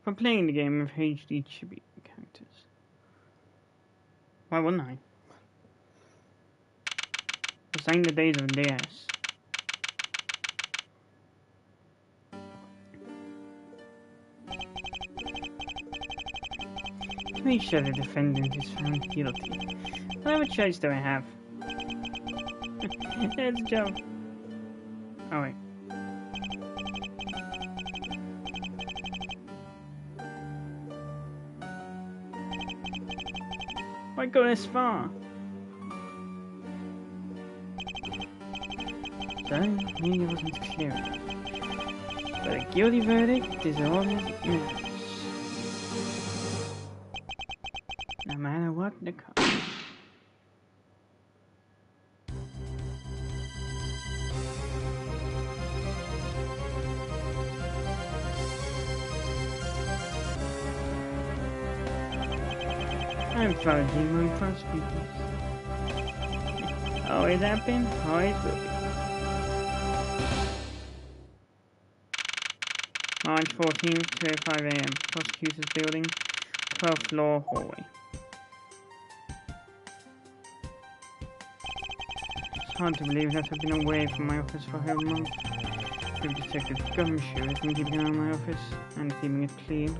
for playing the game with HD chibi characters. Why wouldn't I? This ain't the days of DS. To make sure the defendant is found guilty. Whatever choice do I have? It's a joke. Oh wait. Why go this far? So, maybe it wasn't clear enough. But a guilty verdict is all that matters. No matter what the cost. I'm foraging among prosecutors. Always have been, always will be. March 14th, 2:05 AM. Prosecutor's Building, 12th floor hallway. It's hard to believe that I've been away from my office for a whole month. With Detective Gumshoe has been keeping an eye on my office and keeping it clean.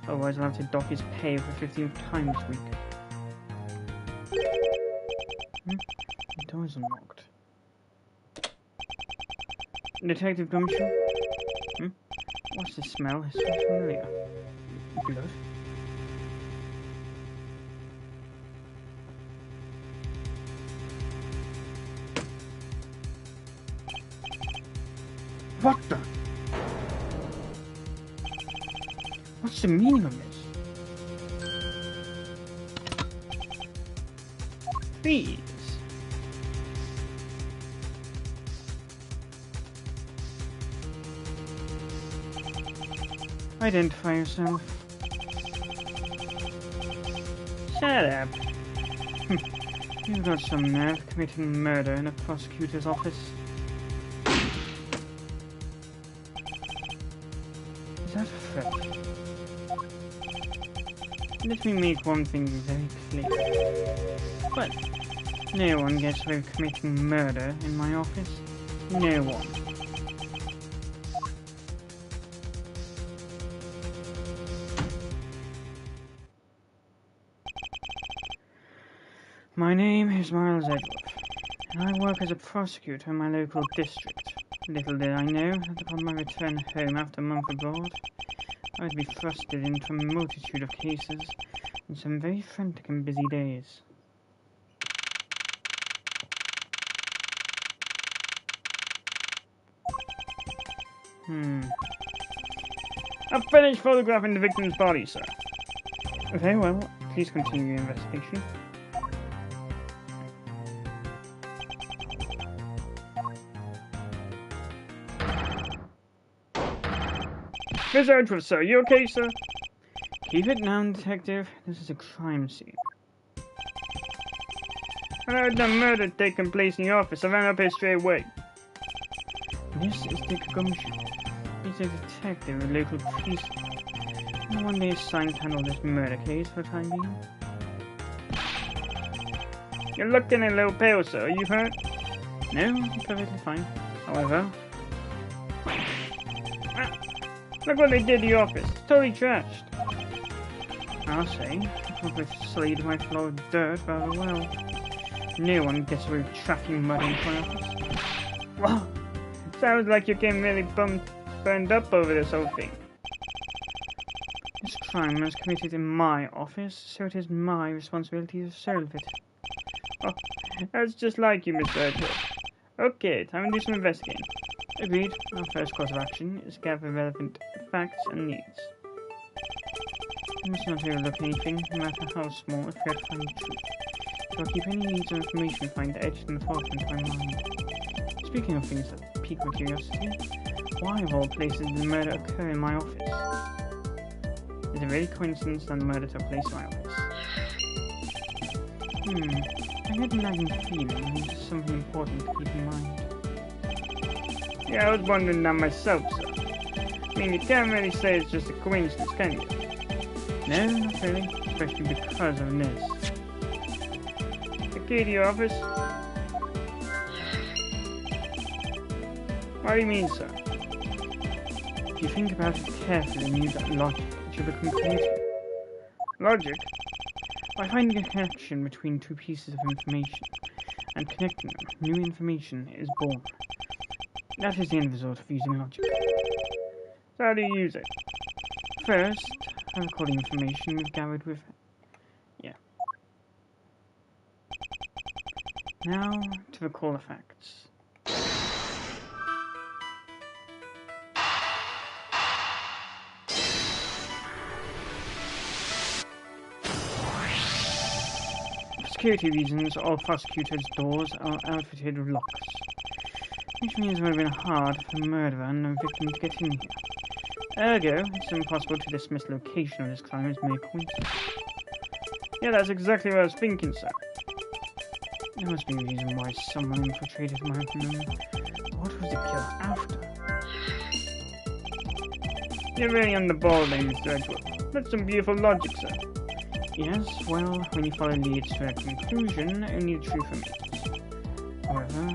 Otherwise I'll have to dock his pay for 15th time this week. The door's unlocked. Detective Gumshoe? What's the smell? It smells familiar. Blood? What the? What's the meaning of this? Please. Identify yourself. Shut up. You've got some nerve committing murder in a prosecutor's office. Is that a threat? Let me make one thing very clear. What? No one gets away with committing murder in my office. No one. My name is Miles Edward, and I work as a prosecutor in my local district. Little did I know that upon my return home after a month abroad, I would be thrusted into a multitude of cases in some very frantic and busy days. I've finished photographing the victim's body, sir. Very well, please continue your investigation. Miss Edgeworth, sir, you okay, sir? Keep it down, detective. This is a crime scene. I heard the murder taking place in the office. I ran up here straight away. This is Dick Gumshoe. He's a detective at local police. No one day assigned to handle this murder case for the time being. You're looking a little pale, sir. Are you hurt? No, I'm perfectly fine. However... Look what they did to the office. It's totally trashed. I'll say, I probably slayed my floor with dirt rather well. No one gets away with tracking mud into my office. Wow, sounds like you're getting really burned up over this whole thing. This crime was committed in my office, so it is my responsibility to solve it. Oh, that's just like you, Mr. Edgeworth. Okay, time to do some investigating. Agreed. Our first course of action is to gather relevant facts and needs. We must not overlook anything, no matter how small, if we have to find the truth. So I'll keep any needs or information we find etched in the forefront of my mind. Speaking of things that pique my curiosity, why of all places did the murder occur in my office? Is it really coincidence that the murder took place in my office? I had a nagging feeling this is something important to keep in mind. Yeah, I was wondering that myself, sir. I mean, you can't really say it's just a coincidence, can you? No, not really. Especially because of this. The key to your office? What do you mean, sir? If you think about it carefully and use that logic, it should become clear to you. Logic? By finding a connection between two pieces of information and connecting them, new information is born. That is the end result of using logic. So how do you use it? First, I recall the information we've gathered with... Yeah. Now, to recall the facts. For security reasons, all prosecutors' doors are outfitted with locks. Which means it would have been hard for the murderer and the victim to get in here. Ergo, it's impossible to dismiss the location of this crime as mere coincidence. Yeah, that's exactly what I was thinking, sir. There must be a reason why someone infiltrated my room. What was the killer after? You're really on the ball there, Mr. Edgeworth. That's some beautiful logic, sir. Yes, well, when you follow leads to a conclusion, only the truth remains. However,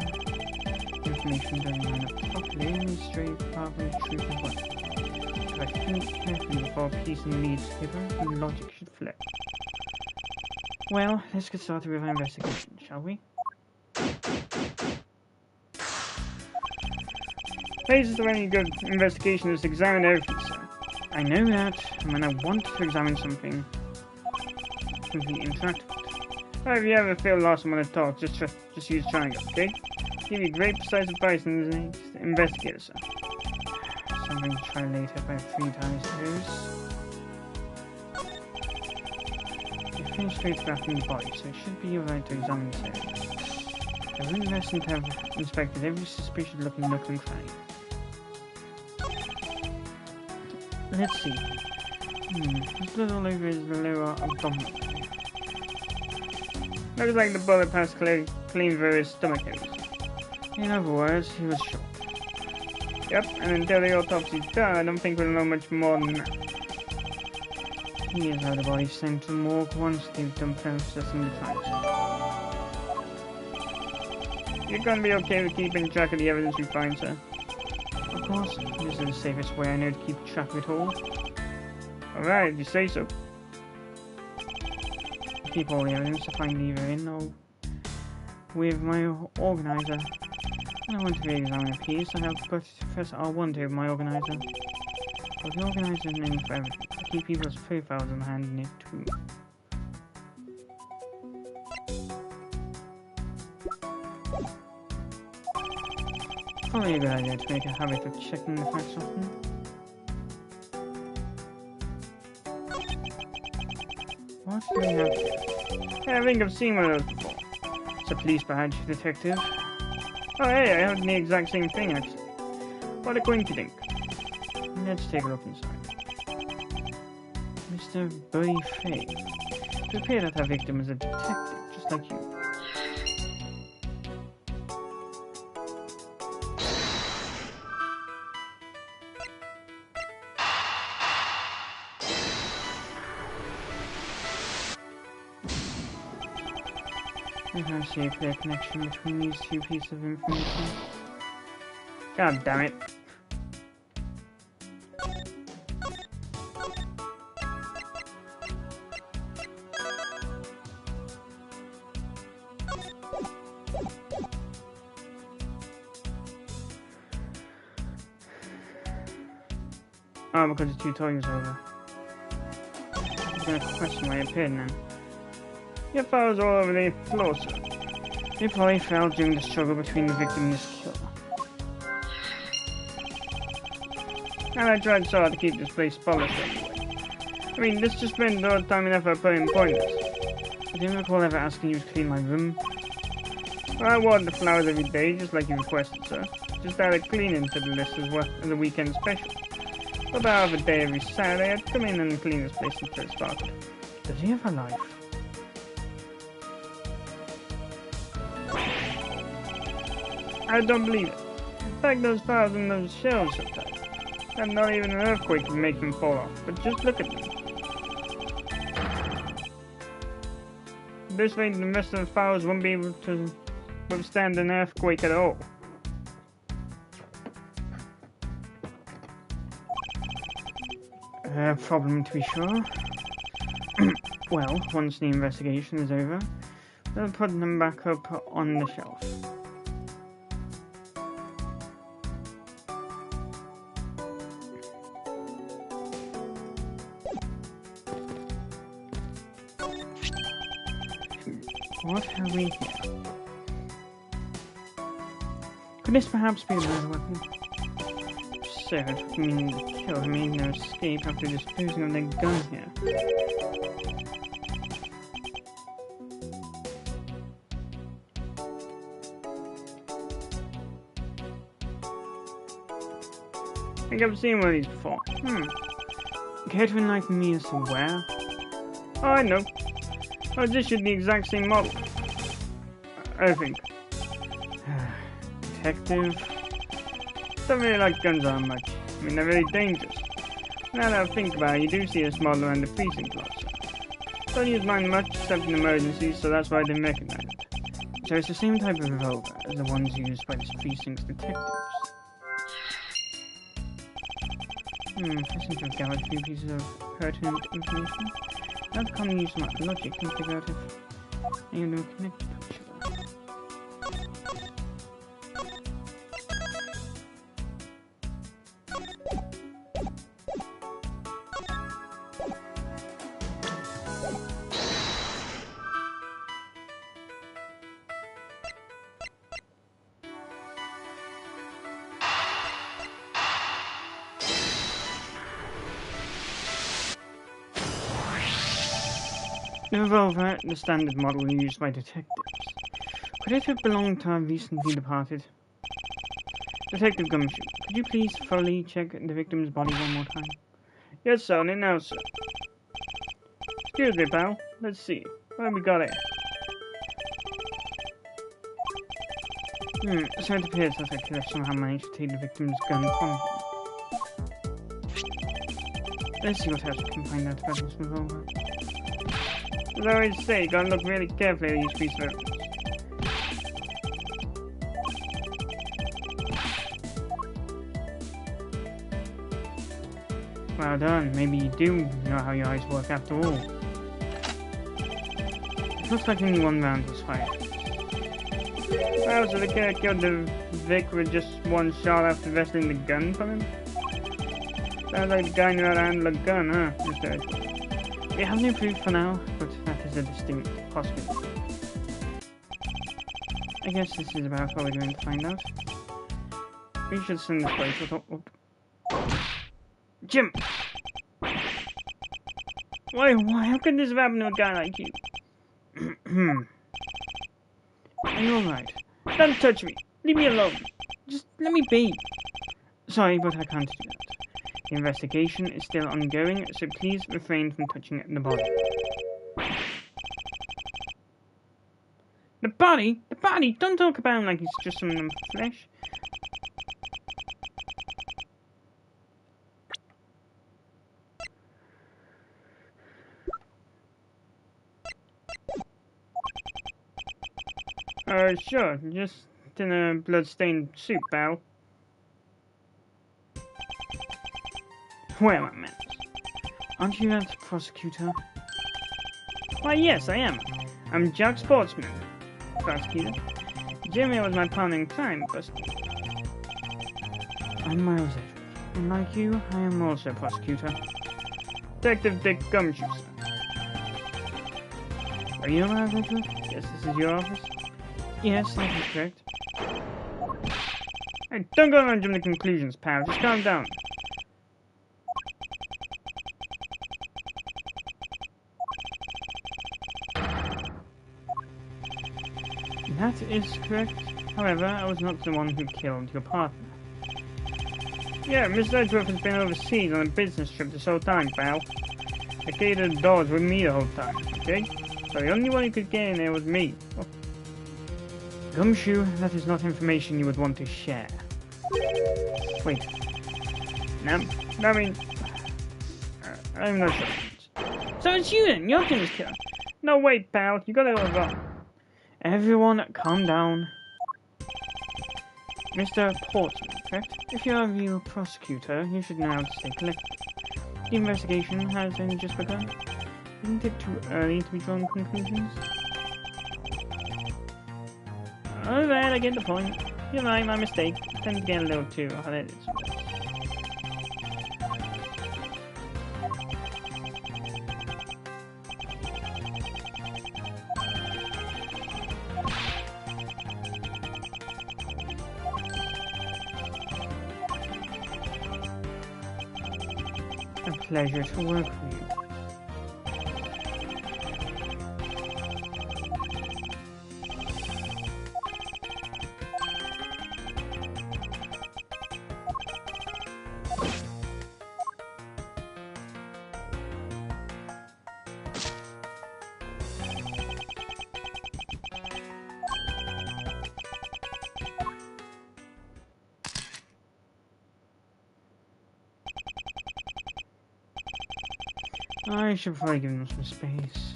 information doesn't line up properly and is straight part of the truth as well. If I think carefully before piecing leads together, the logic should flip. Well, let's get started with our investigation, shall we? Basis of any good investigation is to examine everything, sir. I know that, and when I want to examine something, completely interact with it. But if you ever feel lost and want to talk, just use triangle, okay? Give you great precise advice as an investigator, sir. Something to try later if I have 3 times to lose. You finished photographing the body, so it should be alright to examine this area. I wouldn't lessen to have inspected every suspicious looking nook and cranny. Let's see. There's blood all over his lower abdominal. Looks like the bullet passed clean through his stomach areas. In other words, he was shot. Yep, and until the autopsy's done, I don't think we'll know much more than that. Here's how the body's sent to the morgue once they've done processing the crimes. You're gonna be okay with keeping track of the evidence we find, sir? Of course, this is the safest way I know to keep track of it all. Alright, you say so. I keep all the evidence I find either in or with my organizer. When I want to re-examine a piece, I have Professor R1 to have my organizer. But the organizer is named for everything. I keep people's profiles in hand in it too. Probably a good idea to make a habit of checking the facts often. What do we have here? Yeah, I think I've seen one of those before. It's a police badge, detective. Oh hey, I have the exact same thing actually. What a coincidence. Let's take a look inside. Mr. Buddy Fay. It would appear that our victim is a detective, just like you. I can't see a clear connection between these two pieces of information. God damn it. Oh, because the tutorial's over. I'm gonna question why I appeared now. Your files all over the floor, sir. They probably fell during the struggle between the victim and his killer. And I tried so hard to keep this place polished anyway. I mean, this just spent no time and effort putting pointers. I didn't recall ever asking you to clean my room. Well, I watered the flowers every day, just like you requested, sir. Just added cleaning to the list as well as a weekend special. For about half a day every Saturday, I'd come in and clean this place until it sparkled. Does he have a life? I don't believe it. In fact, those files in those shelves are tight. And not even an earthquake can make them fall off. But just look at them. This way the rest of the flowers won't be able to withstand an earthquake at all. Problem to be sure. Well, once the investigation is over, we'll put them back up on the shelf. What have we here? Could this perhaps be another weapon? So, it means the killer made no escape after disposing of their gun here. I think I've seen one of these before. Care to enlighten me as to where? Oh, I know. Oh, this should be the exact same model. I think. Detective. Don't really like guns on much. I mean, they're very dangerous. Now that I think about it, you do see this model around the precinct lots. Don't use mine much except in emergencies, so that's why I didn't recognize it. So it's the same type of revolver as the ones used by this precinct's detectives. I seem to have gathered a few pieces of pertinent information. Now the common use of my logic can figure out if any of them are connected to each other. The revolver, the standard model used by detectives. Could it have belonged to our recently departed? Detective Gumshoe, could you please fully check the victim's body one more time? Yes, sir, on it now, sir. Excuse me, pal. Let's see. What have we got here? So it appears that I could have somehow managed to take the victim's gun from him. Let's see what else we can find out about this revolver. As I always say, you gotta look really carefully at each piece of evidence. Well done, maybe you do know how your eyes work after all. It looks like only one round was fired. Wow, so the killer killed the Vic with just one shot after wresting the gun from him? Sounds like the guy knew how to handle a gun, huh, Mr. Edgeworth? We have no proof for now, but that is a distinct possibility. I guess this is about all we're going to find out. We should send this place. Jim! Why, how could this have happened to a guy like you? Are you alright? Don't touch me! Leave me alone! Just let me be! Sorry, but I can't do that. The investigation is still ongoing, so please refrain from touching the body. The body? The body? Don't talk about him like he's just some flesh. Sure. Just in a blood-stained suit, pal. Where are my manners? Aren't you that prosecutor? Why, yes, I am. I'm Jack Sportsman, prosecutor. Jimmy was my partner in crime, but I'm Miles Edgeworth, and like you, I am also prosecutor. Detective Dick Gumshoe, sir. Are you Miles Edgeworth? Yes, this is your office? Yes, that is correct. Hey, don't go around jumping to conclusions, pal. Just calm down. That is correct. However, I was not the one who killed your partner. Yeah, Mr. Edgeworth has been overseas on a business trip this whole time, pal. The key to the doors with me the whole time, okay? So the only one who could get in there was me. Oh. Gumshoe, that is not information you would want to share. Wait. No, I mean, I'm not sure. So it's you then, you're Tim's killer. No, wait, pal, you got it all wrong. Everyone, calm down. Mr. Portman, correct? If you're a real prosecutor, you should know how to stay collected. The investigation has only just begun. Isn't it too early to be drawing conclusions? Alright, I get the point. You're right, my mistake. Tend to get a little too hard-headed sometimes. A pleasure to work for you. I should probably give them some space.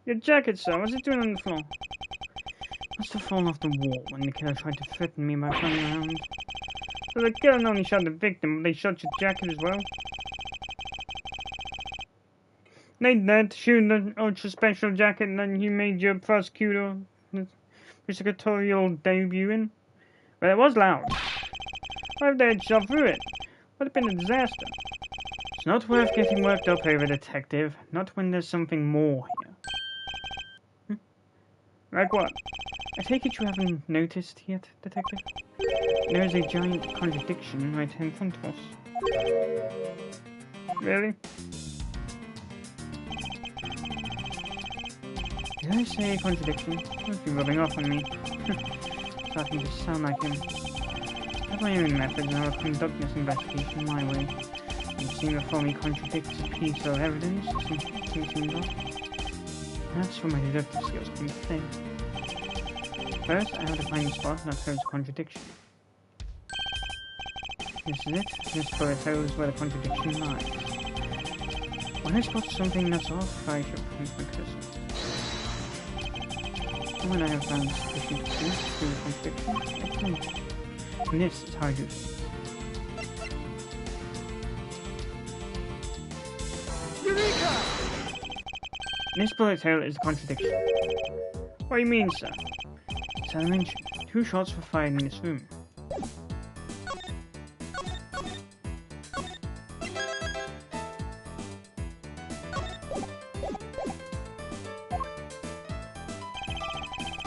Your jacket, sir. What's it doing on the floor? Must have fallen off the wall when the killer tried to threaten me by running around. So the killer not only shot the victim, but they shot your jacket as well? They did shoot the ultra special jacket that you made your prosecutorial debut in. But it was loud. What if they had shot through it? Would have been a disaster. It's not worth getting worked up over, detective. Not when there's something more here. Like what? I take it you haven't noticed yet, detective? There is a giant contradiction right in front of us. Really? Did I say contradiction? Must be rubbing off on me. Starting to sound like him. I have my own methods and I will conduct this investigation my way. You've seen the phony contradicts a piece of evidence, something seems off. That's where my deductive skills come into play. First, I have to find a spot that shows a contradiction. This is it. This bullet shows where the contradiction lies. When I spot something that's off, I should point my cursor. And when I have found sufficient proof to the contradiction, I point. And this is how I do things. Eureka! This bullet hole is a contradiction. What do you mean, sir? As I mentioned, 2 shots were fired in this room.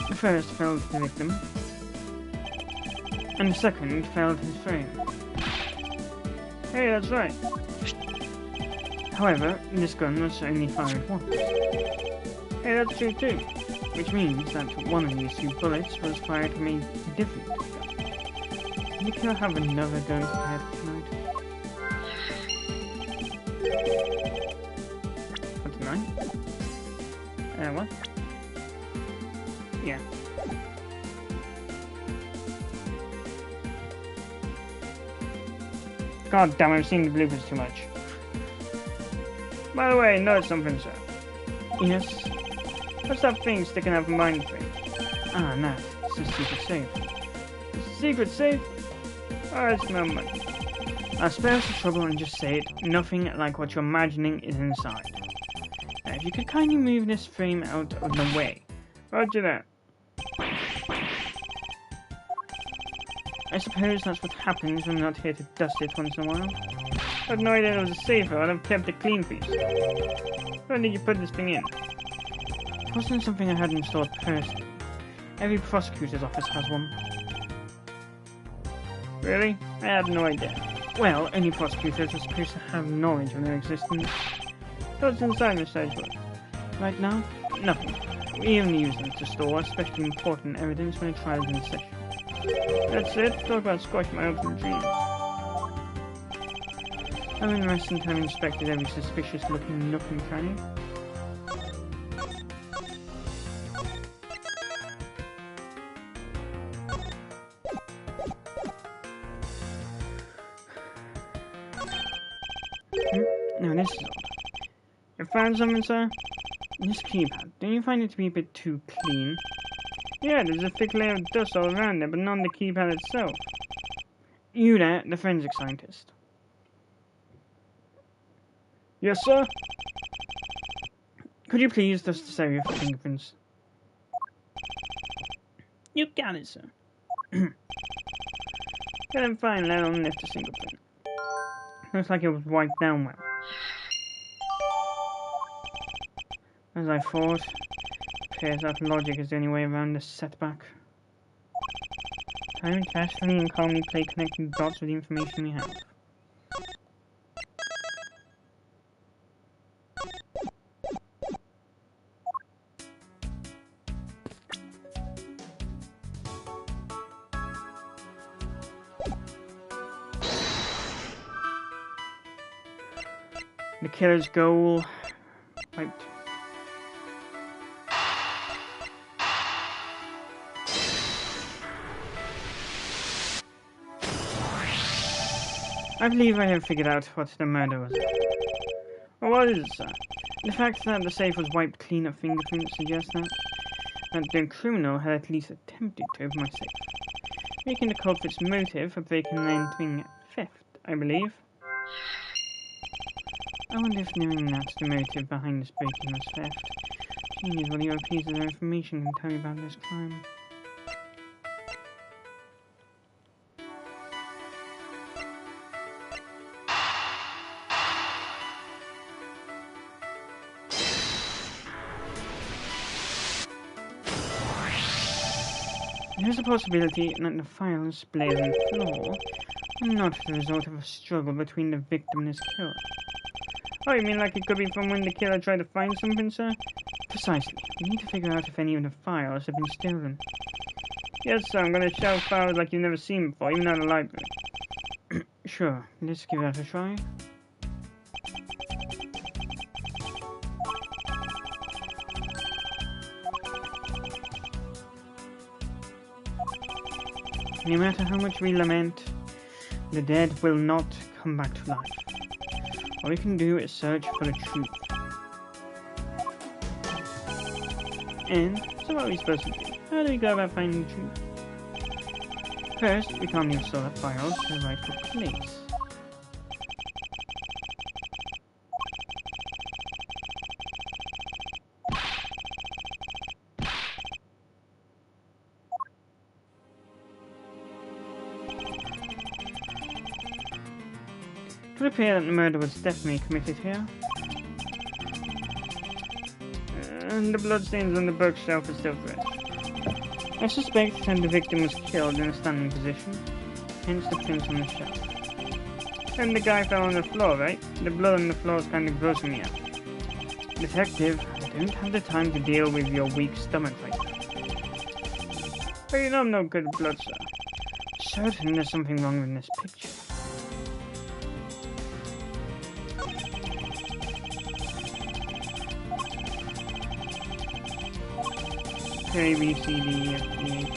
The first felled the victim, and the second felled his frame. Hey, that's right. However, this gun was only fired once. Hey, that's true too. Which means that one of these 2 bullets was fired from a different gun. Did the killer have another gun prepared tonight? For tonight? What? Yeah. God damn, I've seen the bloopers too much. By the way, notice something, sir. Yes? What's that thing sticking out from behind the thing? Ah, no. It's a secret safe. A secret safe? Oh, it's no money. I'll spare us the trouble and just say it. Nothing like what you're imagining is inside. Now, if you could kindly move this frame out of the way. Roger that. I suppose that's what happens when I'm not here to dust it once in a while. I had no idea it was a safe, I'd have kept it clean for you. When did you put this thing in? It wasn't something I had installed personally. Every prosecutor's office has one. Really? I had no idea. Well, only prosecutors are supposed to have knowledge of their existence. What's inside the stage book? Right now? Nothing. We only use them to store especially important evidence when a trial is in session. That's it. Talk about squash my hopes and dreams. I'm interested in having inspected every suspicious looking nook and cranny. Now this is odd. You found something, sir? This keypad, don't you find it to be a bit too clean? Yeah, there's a thick layer of dust all around it, but not on the keypad itself. You there, the forensic scientist. Yes, sir? Could you please dust this area for fingerprints? You got it, sir. Couldn't find that on left a single print. Looks like it was wiped down well. As I thought, it appears that logic is the only way around this setback. Time to casually and calmly play connecting dots with the information we have. The killer's goal wiped. I believe I have figured out what the murder was. Well, what is it, sir? The fact that the safe was wiped clean of fingerprints suggests that the criminal had at least attempted to open my safe, making the culprit's motive for breaking and entering theft, I believe. I wonder if knowing that's the motive behind this breaking was theft changes what your pieces of information can tell you about this crime. There's a possibility that the files displayed on the floor are not the result of a struggle between the victim and his killer. Oh, you mean like it could be from when the killer tried to find something, sir? Precisely. We need to figure out if any of the files have been stolen. Yes, sir, I'm going to shelve files like you've never seen before, even out of the library. Sure, let's give that a try. No matter how much we lament, the dead will not come back to life. All we can do is search for the truth. And so what are we supposed to do? How do we go about finding the truth? First, we can't install the files to the rightful place. It would appear that the murder was definitely committed here. And the bloodstains on the bookshelf are still fresh. I suspect that the victim was killed in a standing position, hence the prints on the shelf. And the guy fell on the floor, right? The blood on the floor is kind of grossing me out. Detective, I don't have the time to deal with your weak stomach like that. But you know I'm no good at blood, sir. Certain there's something wrong with this picture. A, B, C, D, E, F, G, H.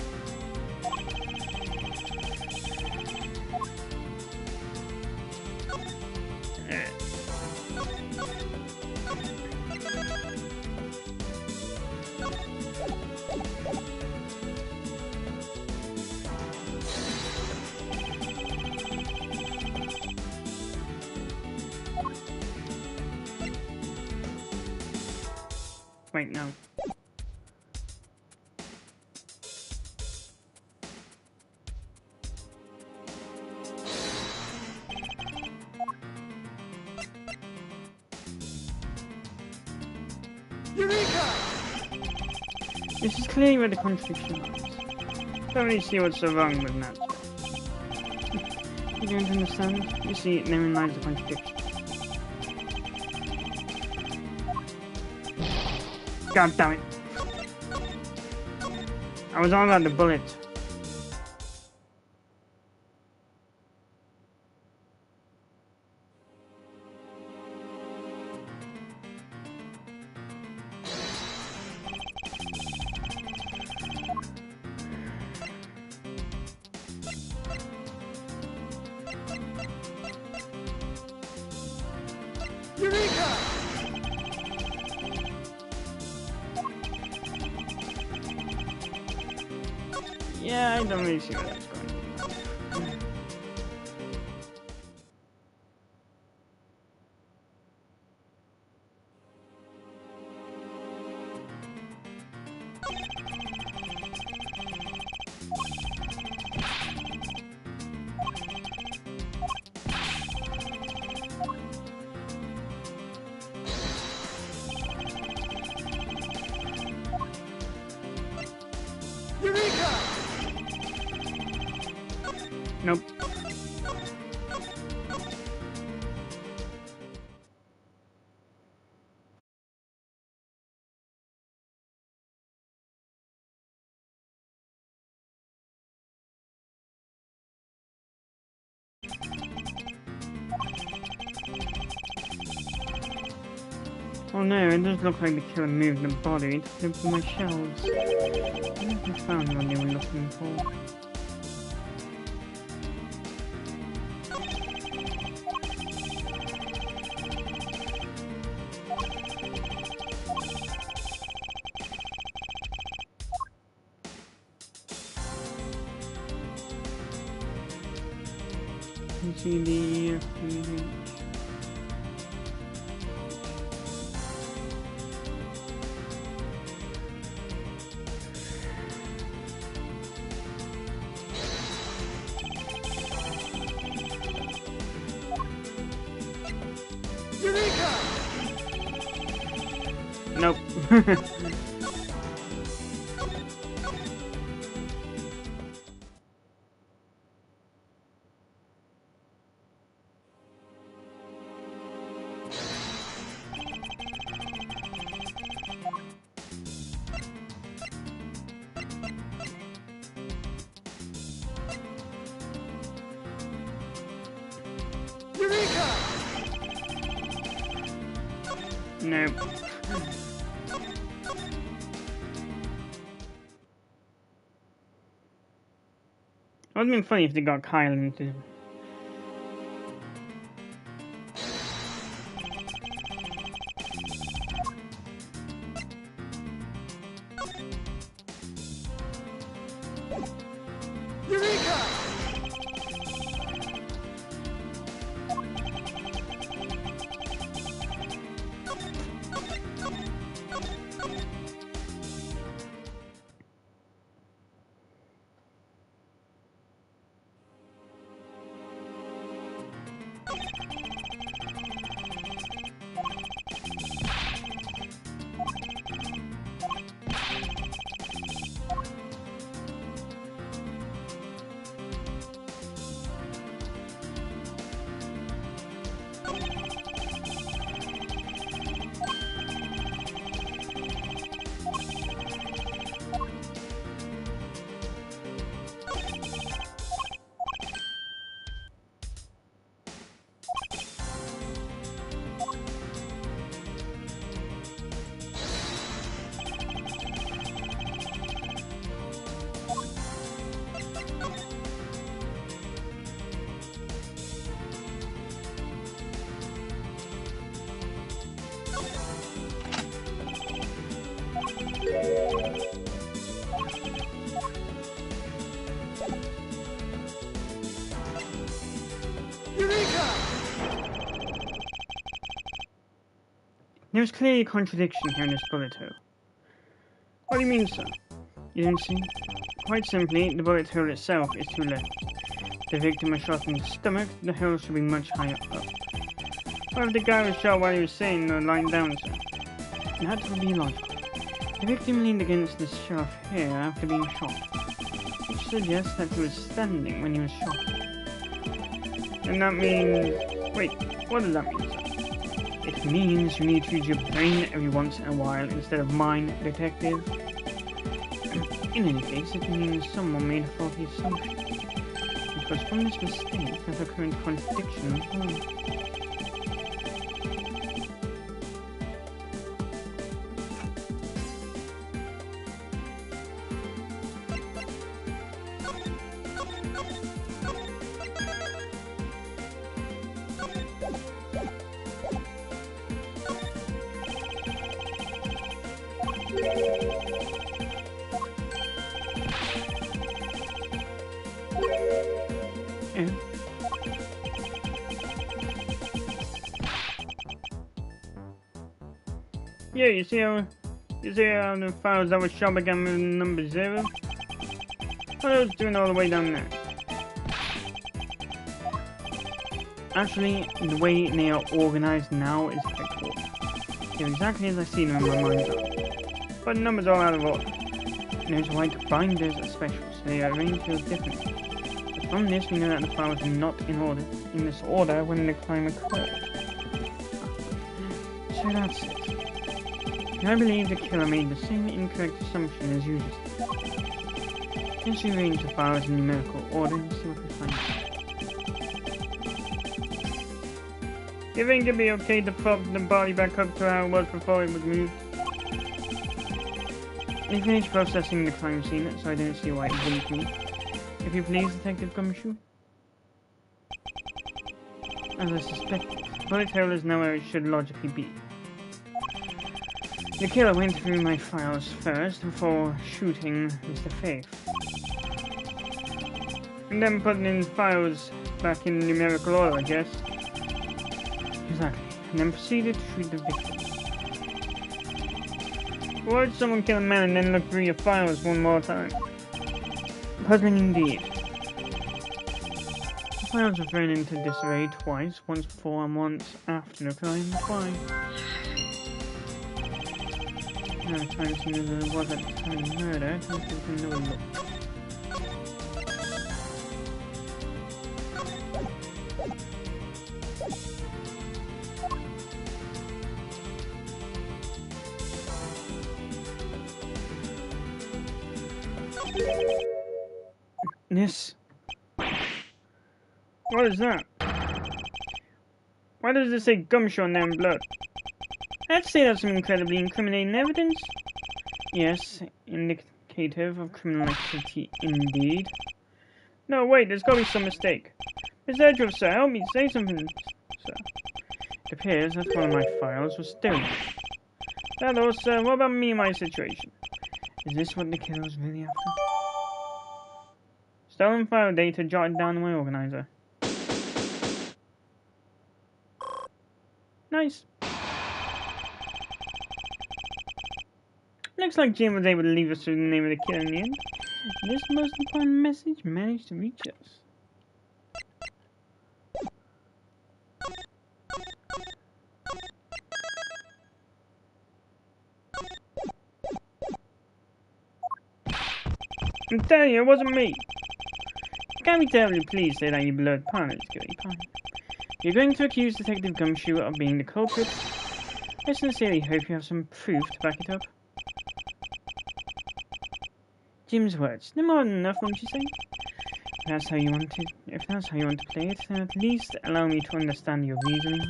Wait, no. This is clearly where the contradiction lies. Don't really see what's so wrong with that. You don't understand? You see, therein lies the contradiction. God damn it. I was on about the bullet. Yeah, I don't really see where that's going. Nope. Oh no, it does look like the killer moved the body to flip through my shelves. I never found what they were looking for. C, D, F, G, H. Nope. Nope. It would have been funny if they got Kyle into. There's clearly a contradiction here in this bullet hole. What do you mean, sir? You didn't see? Quite simply, the bullet hole itself is too low. The victim was shot in the stomach, the hole should be much higher up. What if the guy was shot while he was sitting or lying down, sir? That would be logical. The victim leaned against this shelf here after being shot, which suggests that he was standing when he was shot. And that means... Wait, what does that mean, sir? It means you need to use your brain every once in a while instead of mine, detective. In any case, it means someone made a faulty assumption. Because from this mistake, there's a current contradiction in form. Yeah, you see how the files that were shot began with number 0? What I was doing all the way down there. Actually, the way they are organized now is correct. They're exactly as I see them in my mind's eye. But the numbers are out of order. And those white binders are special, so they are arranged differently. But from this, we know that the files are not in this order when the crime occurred. So that's it. And I believe the killer made the same incorrect assumption as usual. Let's rearrange the files in numerical order and see what we find. You think it'd be okay to prop the body back up to how it was before it was moved? They finished processing the crime scene, so I don't see why it wouldn't be. If you please, Detective Gumshoe. As I suspect, bullet hole is now where it should logically be. The killer went through my files first before shooting Mr. Faith. And then putting in files back in numerical order, I guess. Exactly. And then proceeded to shoot the victim. Why would someone kill a man and then look through your files one more time? Puzzling indeed. The files were thrown into disarray twice, once before and once after the crime. Why? No time sooner than it was at the time of murder. Let's take another look. This? What is that? Why does it say Gumshoe on there in blood? I'd say that's some incredibly incriminating evidence. Yes, indicative of criminal activity indeed. No, wait, there's gotta be some mistake. Miss Edgeworth, sir, help me, say something, sir. It appears that one of my files was stolen. Hello, sir, what about me and my situation? Is this what the killer was really after? Stolen file data jotted down in my organizer. Nice. Looks like Jim was able to leave us with the name of the killer in the end. This most important message managed to reach us. I'm telling you, it wasn't me. Can we terribly please say that your blood partner is guilty? You're going to accuse Detective Gumshoe of being the culprit? I sincerely hope you have some proof to back it up. Jim's words, no more than enough, won't you say? If that's how you want to play it, then at least allow me to understand your reasoning.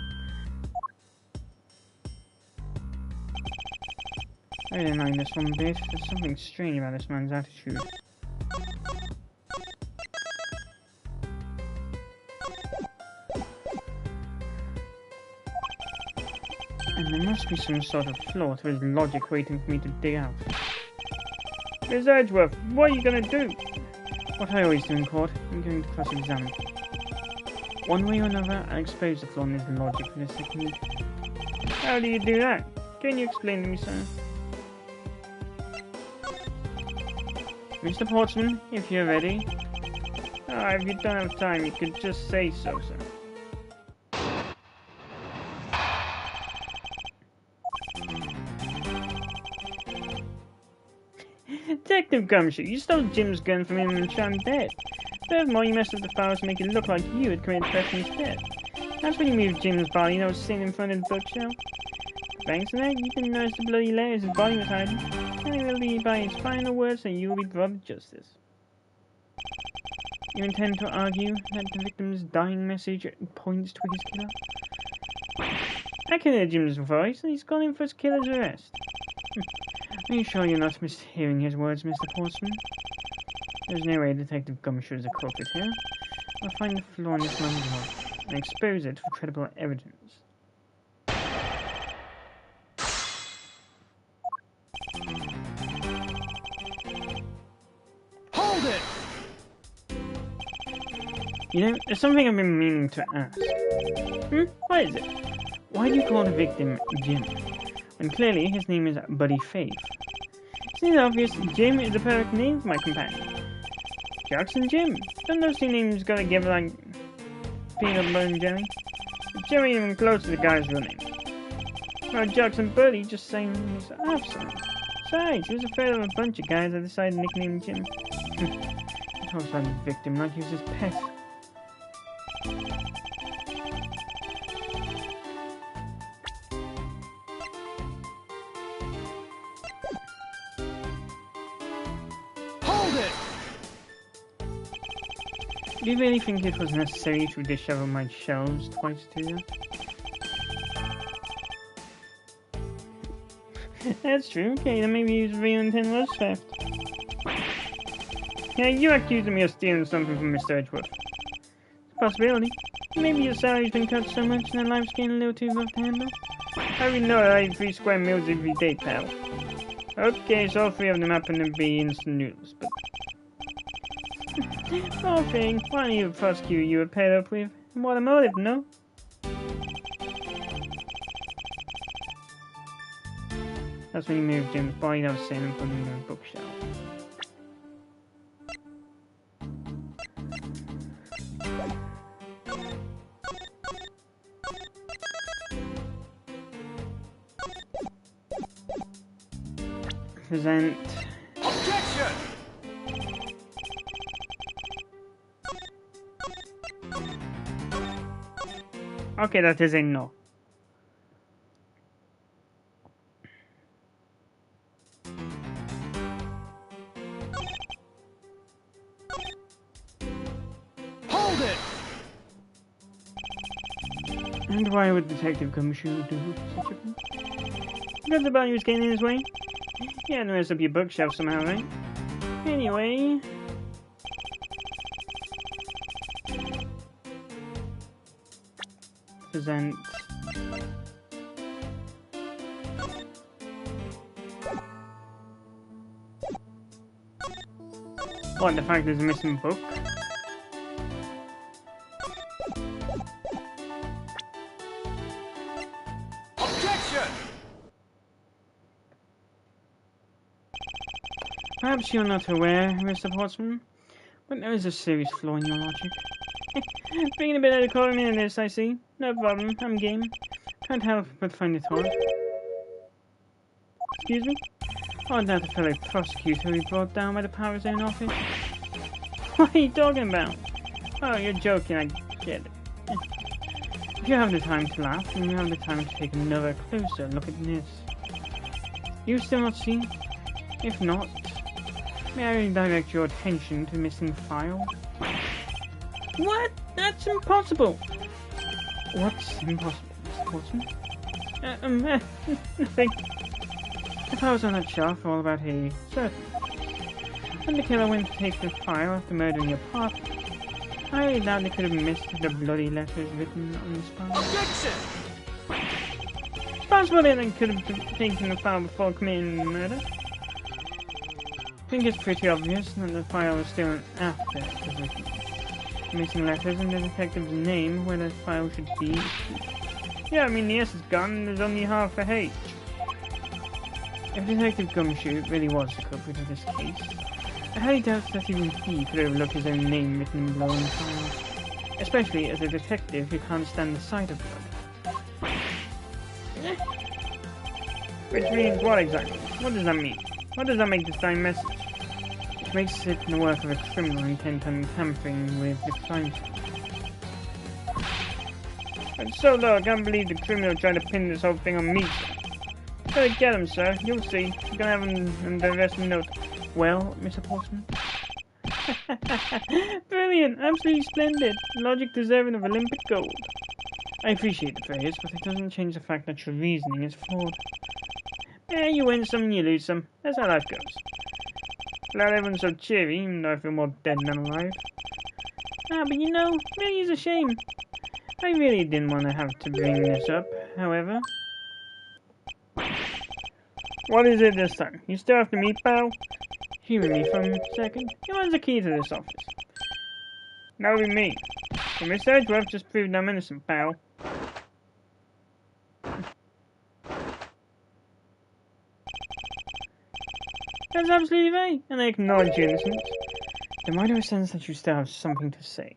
I don't mind this one bit. There's something strange about this man's attitude. And there must be some sort of flaw to his logic waiting for me to dig out. Miss Edgeworth, what are you going to do? What I always do in court, I'm going to cross-examine. One way or another, I'll expose the flaw in his logic for this technique. How do you do that? Can you explain to me, sir? Mr. Portsman, if you're ready. If you don't have time, you could just say so, sir. Detective Gumshoe, you stole Jim's gun from him and shot him dead. Furthermore, you messed up the files to make it look like you had committed theft instead. That's when you moved Jim's body that was sitting in front of the bookshelf. Thanks to that, you didn't notice the bloody layers his body was hiding. And it will be by his final words that you will be brought to justice. You intend to argue that the victim's dying message points to his killer? I can hear Jim's voice, and he's calling for his killer's arrest. Are you sure you're not mishearing his words, Mr. Portsman? There's no way Detective Gumshoe is a culprit here. I'll find the flaw in this man's log and expose it for credible evidence. Hold it! You know, there's something I've been meaning to ask. What is it? Why do you call the victim Jim? And clearly his name is Buddy Faith. Since it's obvious, Jim is the perfect name for my companion. Jux and Jim. Don't those two names go together like peanut butter and jelly? But Jim ain't even close to the guy's real name. Well, Jux and Buddy just saying his absent. Besides, he was afraid of a bunch of guys that decided to nickname Jim. He talks like a victim, like he was his pet. Hold it! Do you really think it was necessary to dishevel my shelves twice, do you? That's true. Okay, then maybe his real intent was theft. Yeah, you accusing me of stealing something from Mr. Edgeworth. It's a possibility. Maybe your salary's been cut so much and life's getting a little too rough to handle. I already know that I eat 3 square meals every day, pal. Okay, so all 3 of them happen to be instant noodles, but... Whole thing, why don't you prosecute you were paired up with? And what a motive, no? That's when he moved Jim's body that was sitting in front of the bookshelf. Present. Objection! Okay, that is a no. Hold it! And why would Detective Gumshoe do such a thing? Because the value was getting in his way? He had to mess up your bookshelf somehow, right? Anyway... Present... What, the fact there's a missing book? Objection! Perhaps you're not aware, Mr. Portsman, but there is a serious flaw in your logic. Bringing a bit of decorum in this, I see. No problem, I'm game. Can't help but find it odd. Excuse me? Oh, that the fellow prosecutor we brought down by the Power's own office? What are you talking about? Oh, you're joking, I get it. If you have the time to laugh, then you have the time to take another closer look at this. You still not see? If not, may I redirect your attention to the missing file? What? That's impossible! What's impossible, Mr. Portsman? Nothing. The files on that shelf are all about Haley, certainly. When the killer went to take the file after murdering your partner, I doubt they could have missed the bloody letters written on the file. Objection! It's possible that they could have taken the file before committing the murder. I think it's pretty obvious that the file was stolen after it was written. Missing letters and the detective's name where the file should be. Yeah, I mean the S is gone and there's only half a H. If Detective Gumshoe really was the culprit of this case, I highly doubt that even he could overlook his own name written in blood on the file. Especially as a detective who can't stand the sight of blood. Which means what exactly? What does that mean? What does that make this time message? It makes it the work of a criminal intent on tampering with the crime scene. And so low, I can't believe the criminal tried to pin this whole thing on me. Gotta get him, sir. You'll see. You're gonna have him in the rest of the note. Well, Mr. Portsman? Brilliant! Absolutely splendid! Logic deserving of Olympic gold. I appreciate the praise, but it doesn't change the fact that your reasoning is flawed. You win some and you lose some. That's how life goes. Glad everyone's so cheery, even though I feel more dead than alive. But you know, really is a shame. I really didn't want to have to bring this up, however. What is it this time? You still after me, pal? Humor me for a second. Who owns the key to this office? That would be me. But Mr. Edgeworth just proved I'm innocent, pal. is absolutely right, and I acknowledge your innocence. Then why do I sense that you still have something to say?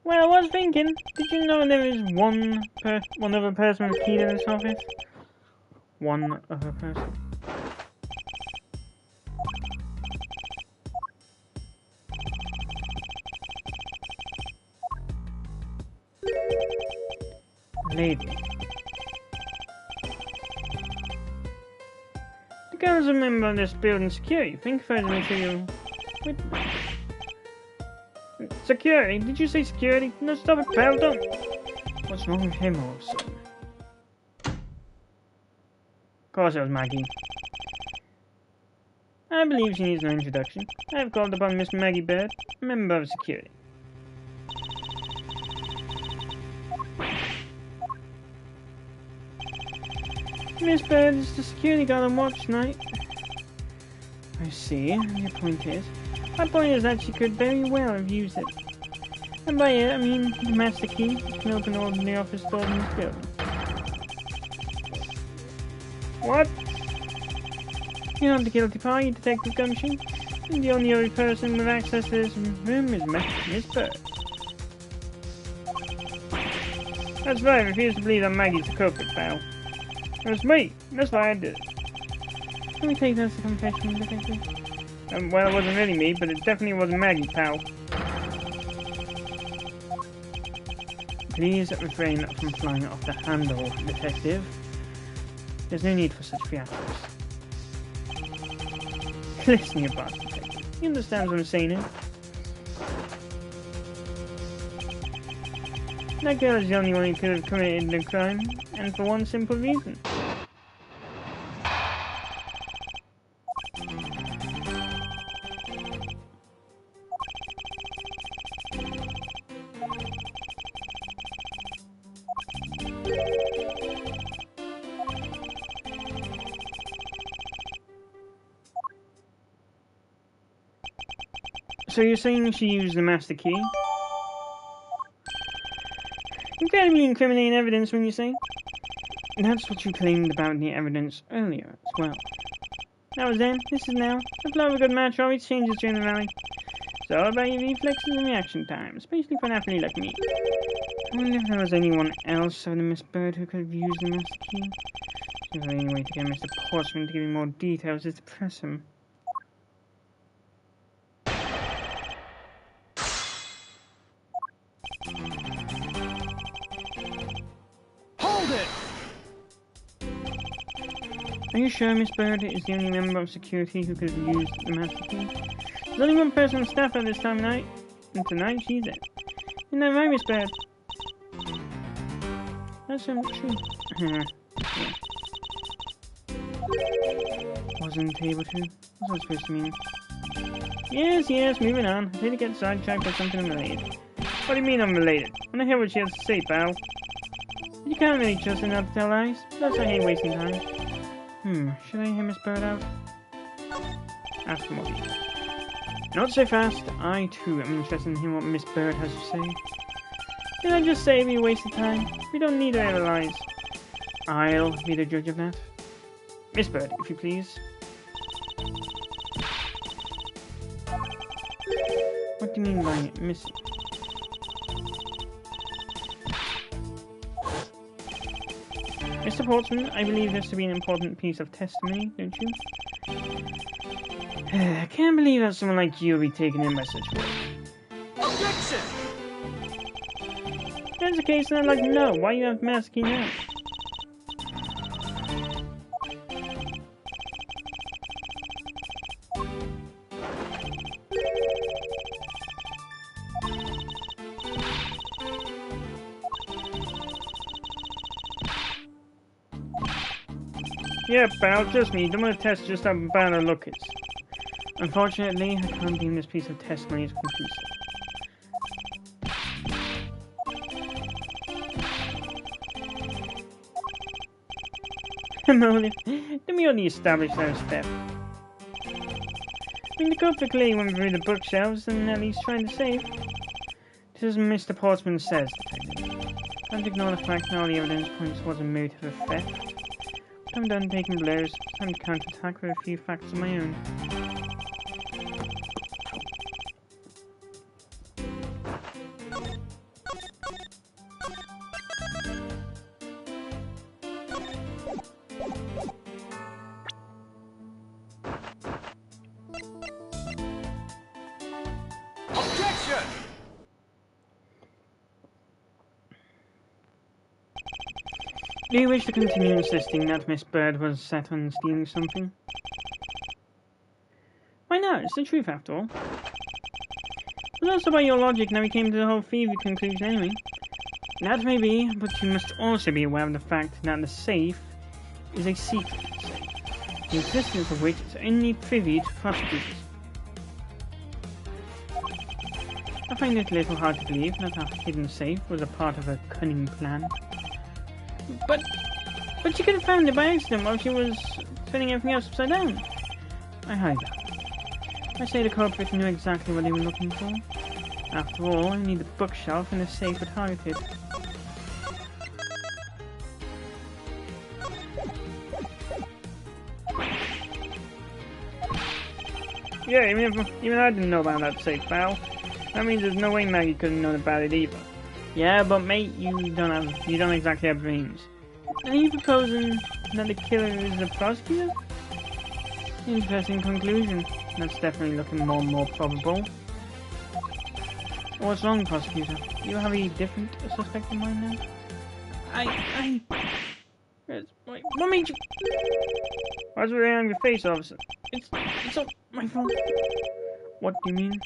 Well, I was thinking, did you know there is one other person with a key to this office? One other person. Lady. The girl is a member of this building security. Think further to make sure you're with me. Security? Did you say security? No, stop it, pal, don't. What's wrong with him all of a sudden? Of course it was Maggie. I believe she needs no introduction. I have called upon Miss Maggie Bird, a member of security. Miss Bird is the security guard on watch tonight. I see. Your point is... My point is that she could very well have used it. And by it, I mean the master key that can open all the office doors in this building. What? You're not the guilty party, Detective Gumshoe. And the only other person with access to this room is Miss Bird. That's right, I refuse to believe that Maggie's the culprit, pal. It was me. That's why I did it. Can we take that as a confession, Detective? Well, it wasn't really me, but it definitely wasn't Maggie, pal. Please refrain from flying off the handle, Detective. There's no need for such fiascos. Listen, you bastard, Detective. You understand what I'm saying here? That girl is the only one who could have committed the crime, and for one simple reason. So you're saying she used the master key? Incredibly incriminating evidence when you say. That's what you claimed about the evidence earlier as well. That was then, this is now. The flow of a good match always changes during the rally. It's all about your reflexes and reaction time, especially for an athlete like me. I wonder if there was anyone else other than Miss Bird who could have used the master key. If there any way to get Mr. Portsman to give me more details is to press him. Are you sure Miss Bird is the only member of security who could have used the master key? There's only one person on staff at this time of night, and tonight she's it. Isn't that right, Miss Bird? That's true. Yeah. Wasn't able to. What's that supposed to mean? Yes, moving on. I need to get sidetracked by something unrelated. What do you mean unrelated? I want to hear what she has to say, pal. You can't really trust her not to tell lies. Plus, I hate wasting time. Should I hear Miss Bird out? Ask him what he says. Not so fast. I, too, am interested in hearing what Miss Bird has to say. Did I just say we wasted time? We don't need her lies. I'll be the judge of that. Miss Bird, if you please. What do you mean by missing? Mr. Portsman, I believe this to be an important piece of testimony, don't you? I can't believe that someone like you will be taken in by such work. Objection! If that's the case, then I'd like to know why you have the master key now. Yeah, pal, just me. Don't want to test just how bad our look is. Unfortunately, I can't deem this piece of testimony as conclusive. Motive. Then we only established that step. I mean, the culprit clearly went through the bookshelves and at least trying to save. This is what Mr. Portsman says, Detective. Don't ignore the fact that all the evidence points towards a motive of theft. But I'm done taking blows. Time to counterattack with a few facts of my own. Objection! Do you wish to continue insisting that Miss Bird was set on stealing something? Why not? It's the truth, after all. But also by your logic, now we came to the whole thievery conclusion anyway. That may be, but you must also be aware of the fact that the safe is a secret safe, the existence of which is only privy to prosecutors. I find it a little hard to believe that our hidden safe was a part of a cunning plan. But she could have found it by accident while she was turning everything else upside down. I hide that. I say the culprit knew exactly what they were looking for. After all, only the bookshelf and the safe were targeted. Yeah, even I didn't know about that safe, pal. That means there's no way Maggie could have known about it either. Yeah, but mate, you don't exactly have brains. Are you proposing that the killer is the prosecutor? Interesting conclusion. That's definitely looking more and more probable. What's wrong, prosecutor? Do you have a different suspect in mind now? Wait, what made you? What's with the angry face, officer? It's all my fault. What do you mean?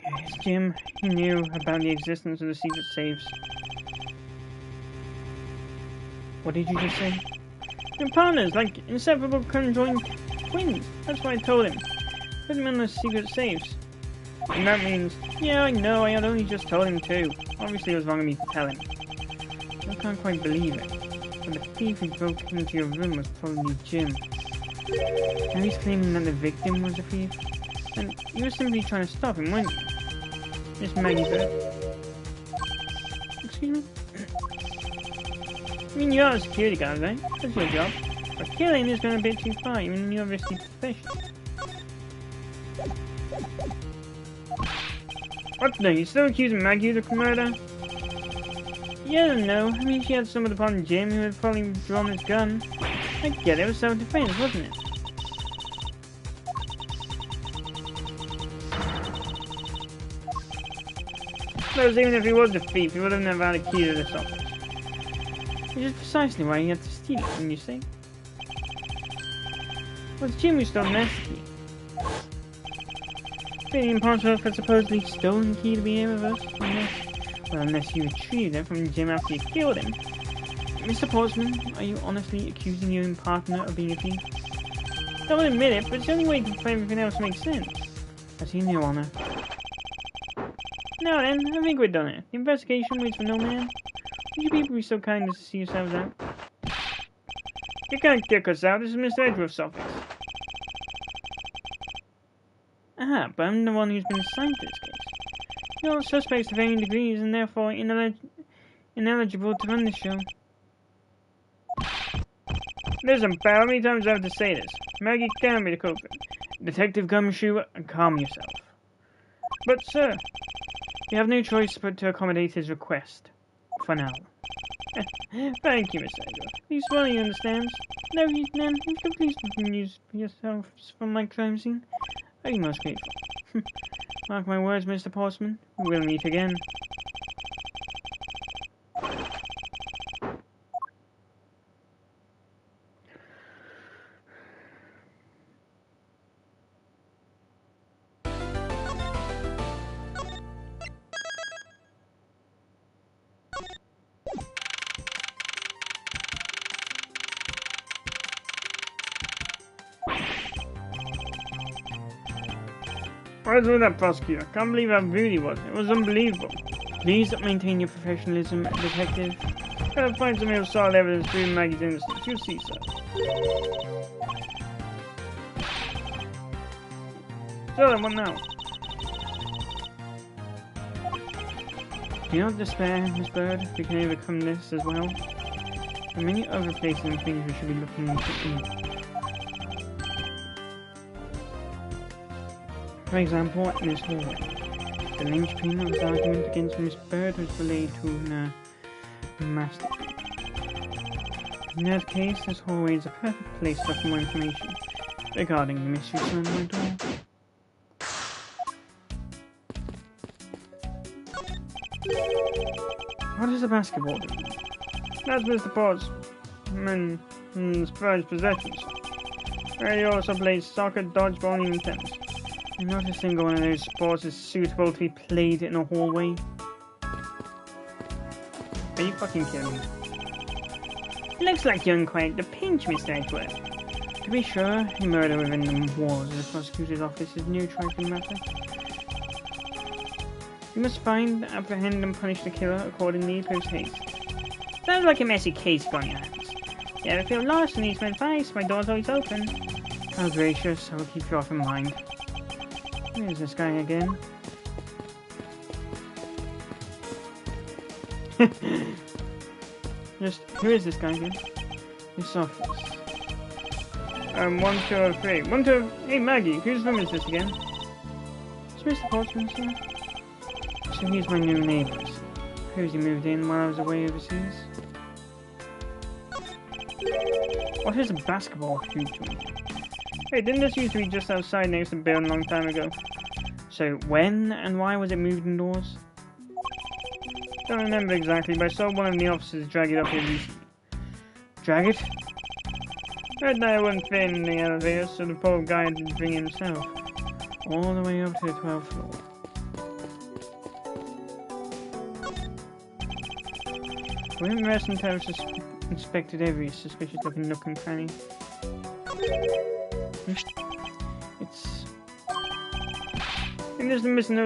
Yes, Jim, he knew about the existence of the secret safes. What did you just say? You're partners, like inseparable conjoined twins. That's what I told him. Put him in the secret safes. And that means, yeah, I know, I had only just told him too. Obviously it was wrong of me to tell him. I can't quite believe it. But the thief who broke into your room was probably Jim. Now he's claiming that the victim was a thief. And you were simply trying to stop him, weren't you? Miss Maggie Bird. Excuse me? I mean, you're a security guard, right? That's your job. But killing is going a bit too far, even in your risky profession. What the? You still accusing Maggie of the murder? Yeah, no. I mean, she had stumbled upon Jim, who had probably drawn his gun. I get it, it was self-defense, wasn't it? Because even if he was a thief, he would have never had a key to this office. Which is precisely why he had to steal it, wouldn't you say? It was Jim who stole the master key. Pretty impossible for a supposedly stolen key to be here with us, unless you retrieved it from Jim after you killed him. Mr. Portsman, are you honestly accusing your own partner of being a thief? Don't admit it, but it's the only way for everything else to make sense. As you know, Honor. Now then, I think we're done here. The investigation waits for no man. Would you people be so kind as to see yourselves out? You can't kick us out, this is Mr. Edgeworth's office. Ah, but I'm the one who's been assigned to this case. You're all suspects to varying degrees and therefore ineligible to run the show. Listen, pal, how many times do I have to say this? Maggie can't be the culprit. Detective Gumshoe, calm yourself. But, sir, you have no choice but to accommodate his request. For now. Thank you, Mr. Edgeworth. Please swear he understands. No, man, if you could please remove yourself from my crime scene, I'd be most grateful. Mark my words, Mr. Portsman, we will meet again. What's with that, prosecutor? Can't believe how rude he was. It was unbelievable. Please maintain your professionalism, detective. Gotta find some real solid evidence proving Maggie's innocence. You'll see, sir. So then, what now? Do not despair, Miss Bird. We can overcome this as well. There are many other places and things we should be looking into. For example, in this hallway, the linchpin of his argument against Miss Bird was relayed to Master Key. In that case, this hallway is a perfect place for more information regarding the mystery surrounding my door. What is a basketball doing? That's Mr. Potts' prized possessions. He also plays soccer, dodgeball, and even tennis. And not a single one of those sports is suitable to be played in a hallway. Are you fucking kidding me? Looks like you're in quite the pinch, Mr. Edgeworth. To be sure, murder within the walls of the prosecutor's office is no trifling matter. We must find, apprehend, and punish the killer accordingly post haste. Sounds like a messy case on your hands. You ever feel lost and need some advice? My door's always open. How gracious, I will keep you off in mind. Where's this guy again? Who is this guy again? This office. 1203. 12. Hey Maggie, whose room is this again? Is Mr. Portsman, sir? So he's my new neighbour. Suppose he moved in while I was away overseas. What is a basketball hoop to me? Hey, didn't this used to be just outside next to the building a long time ago? So when and why was it moved indoors? Don't remember exactly, but I saw one of the officers drag it up here recently. Drag it? Heard that it wouldn't fit in the elevator, so the poor guy had to bring it himself. All the way up to the 12th floor. We haven't rest until I've inspected every suspicious looking nook and cranny. It's... And there's the missing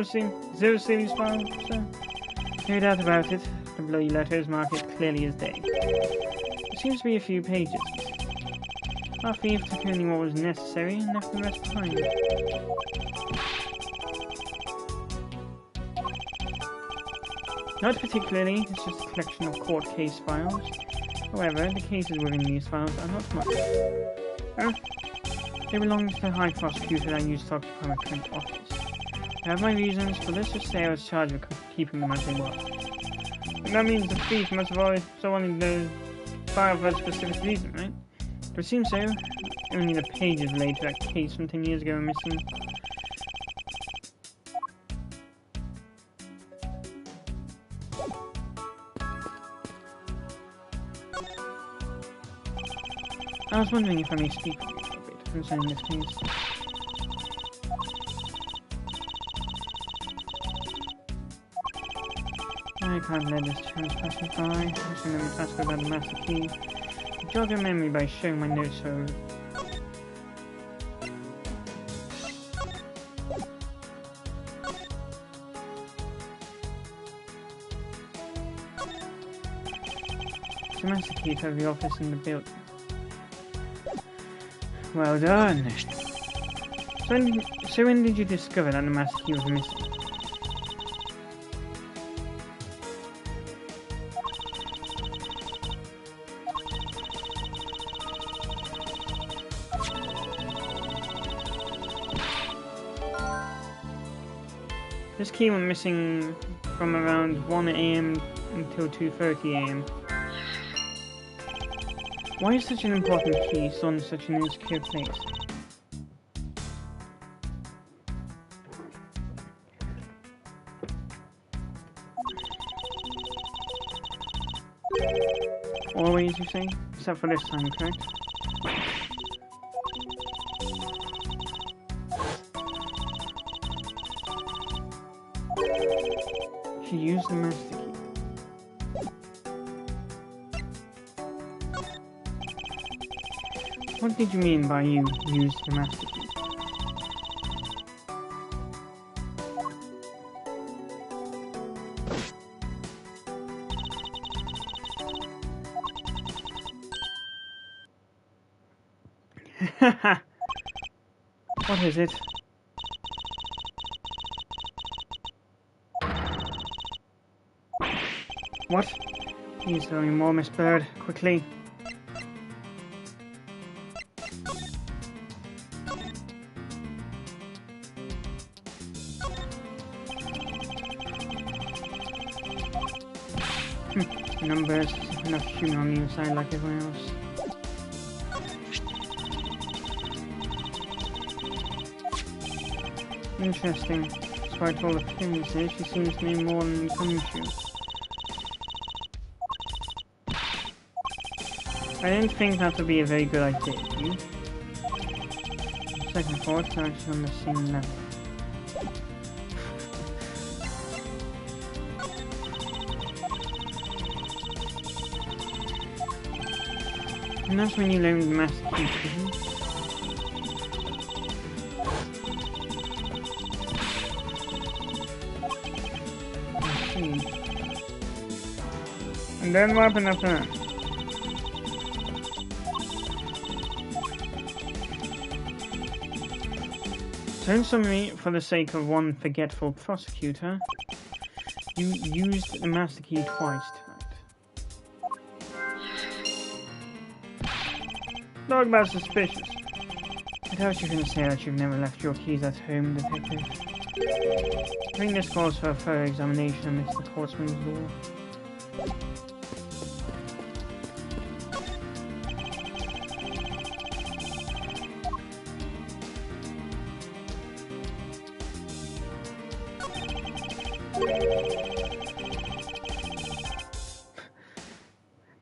zero series file, sir. No doubt about it. The bloody letters mark it clearly as day. There seems to be a few pages. Our thief took only what was necessary and left the rest behind. Not particularly, it's just a collection of court case files. However, the cases within these files are not much. They belong to the High Prosecutor I used to occupy my current office. I have my reasons, but let's just say I was charged with keeping them as they were. And that means the thief must have always wanted the file for a specific reason, right? But it seems so. Only the pages related to that case from 10 years ago are missing. I was wondering if I may speak with you for a bit concerning this case. I can't let this chance pass me by. I should remember to ask about the master key. Jog your memory by showing my notes over. It's the master key to every office in the building. Well done. So when did you discover that the master key was missing? This key went missing from around 1 AM until 2:30 AM. Why is such an important key stored in such an insecure place? Always, you say? Except for this time, correct? She used the master key. What did you mean by you used the master key? What is it? What? Please tell me more, Miss Bird. Quickly. Numbers, enough human on the inside like everyone else. Interesting. Despite all the appearances, she seems to be more than coming to. I didn't think that would be a very good idea, do you? Second thought, it's actually on the same level. And that's when you learn the master key, isn't it? I see. And then what happened after that? So in summary, for the sake of one forgetful prosecutor, you used the master key twice tonight. Talk about suspicious. I doubt you're going to say that you've never left your keys at home, Detective. I think this calls for a further examination of Mr. Portsman's door.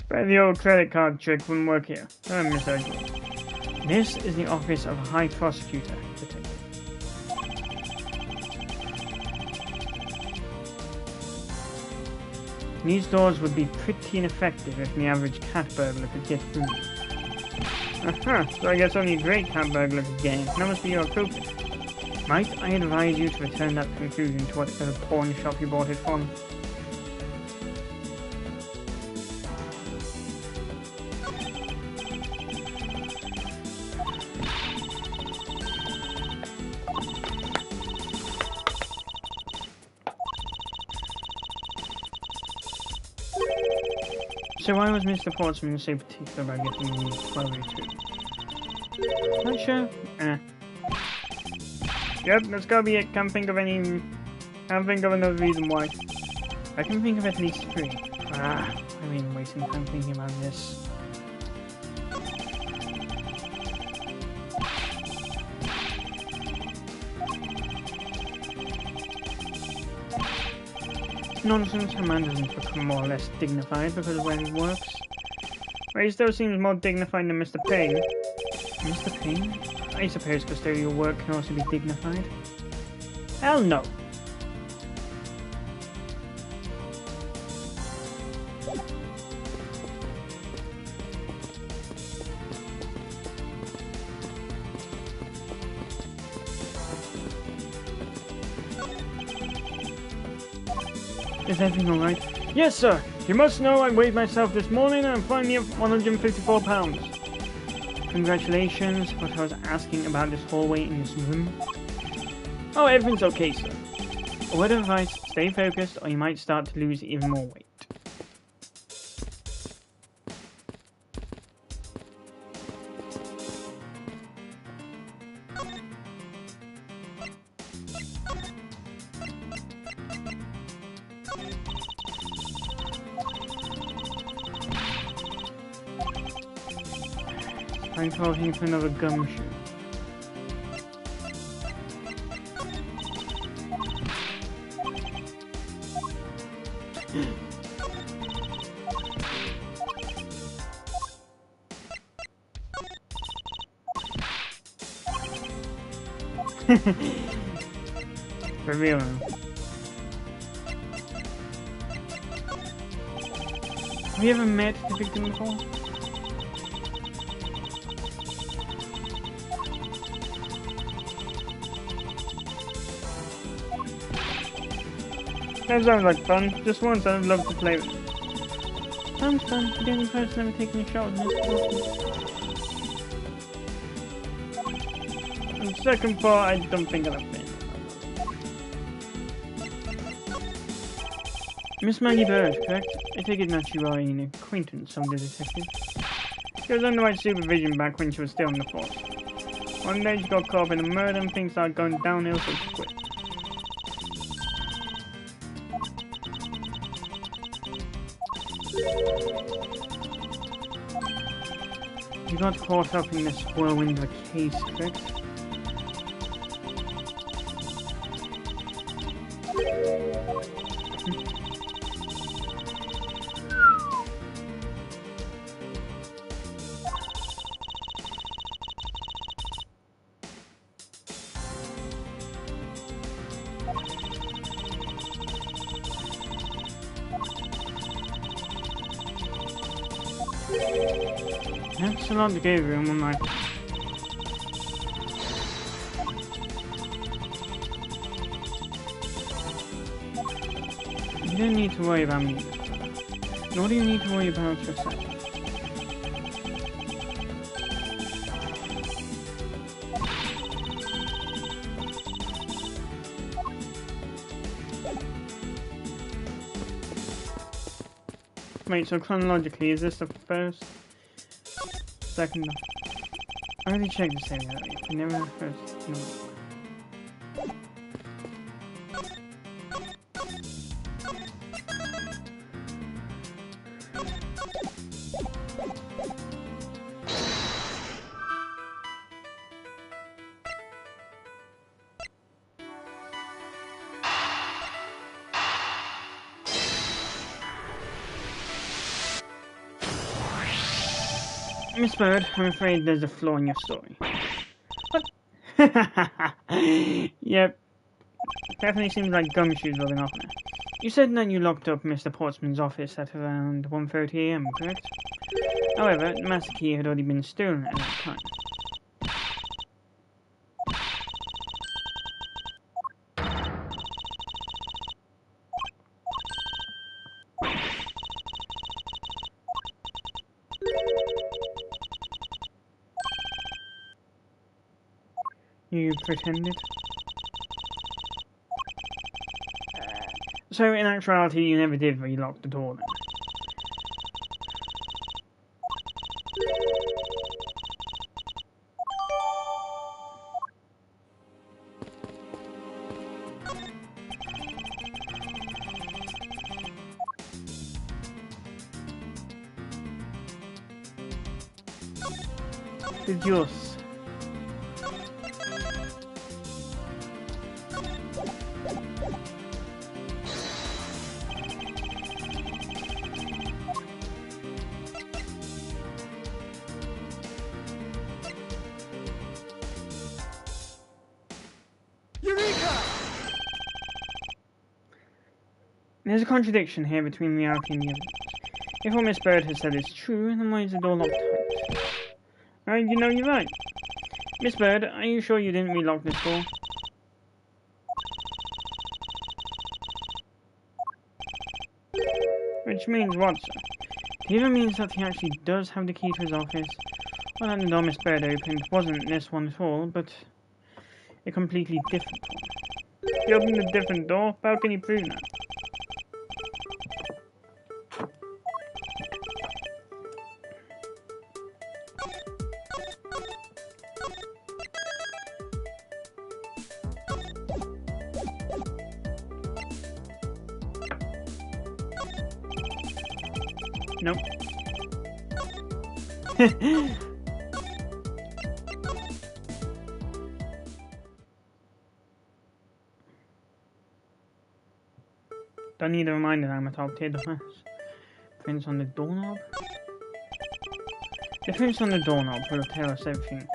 But the old credit card trick wouldn't work here. Oh, Miss Edgewood. This is the office of a High Prosecutor, Detective. These doors would be pretty ineffective if the average cat burglar could get through. Aha, so I guess only a great cat burglar could get in. That must be your culprit. Might I advise you to return that conclusion to whatever pawn shop you bought it from? So why was Mr. Portsman so particular about getting me 1202? Not sure. Yep, that's gotta be it. Can't think of another reason why. I can think of at least 3. I've been wasting time thinking about this. Nonsense, a man doesn't become more or less dignified because of where he works. But he still seems more dignified than Mr. Payne. Mr. Payne? I suppose custodial work can also be dignified. Hell no! Is everything alright? Yes, sir! You must know I weighed myself this morning and I'm finally at 154 pounds. Congratulations, but I was asking about this hallway in this room. Oh, everything's okay, sir. A word of advice, stay focused or you might start to lose even more weight. I'm talking for another gumshoe. For real now. Have you ever met the victim before? That sounds like fun. Just once I'd love to play with it. Sounds fun. The only person ever taking a shot with Mr. Portsman. And second part, I don't think I'll have been. Miss Maggie Bird, correct? I take it that you are an acquaintance of the detective. She was under my supervision back when she was still in the force. One day she got caught up in a murder and things started going downhill, so she quit. You got caught up in this whirlwind of a case, correct? That's a lot to go through in one night. You don't need to worry about me, nor do you need to worry about yourself. Wait, so chronologically, is this the first? Second. I already checked this area earlier. I never first. No. Miss Bird, I'm afraid there's a flaw in your story. What? Yep. Definitely seems like gumshoes rubbing off now. You said that you locked up Mr. Portsman's office at around 1:30 AM, correct? However, the master key had already been stolen at that time. You pretended? So in actuality you never did relock the door then? The juice. There's a contradiction here between reality and the evidence. If what Miss Bird has said is true, then why is the door locked tight? You know you're right. Miss Bird, are you sure you didn't relock this door? Which means what, sir? It either means that he actually does have the key to his office, or that the door Miss Bird opened wasn't this one at all, but a completely different one. He opened a different door? How can you prove that? Nope. Don't need a reminder that I'm a top tier defense. Prints on the doorknob? The prints on the doorknob will tell us everything.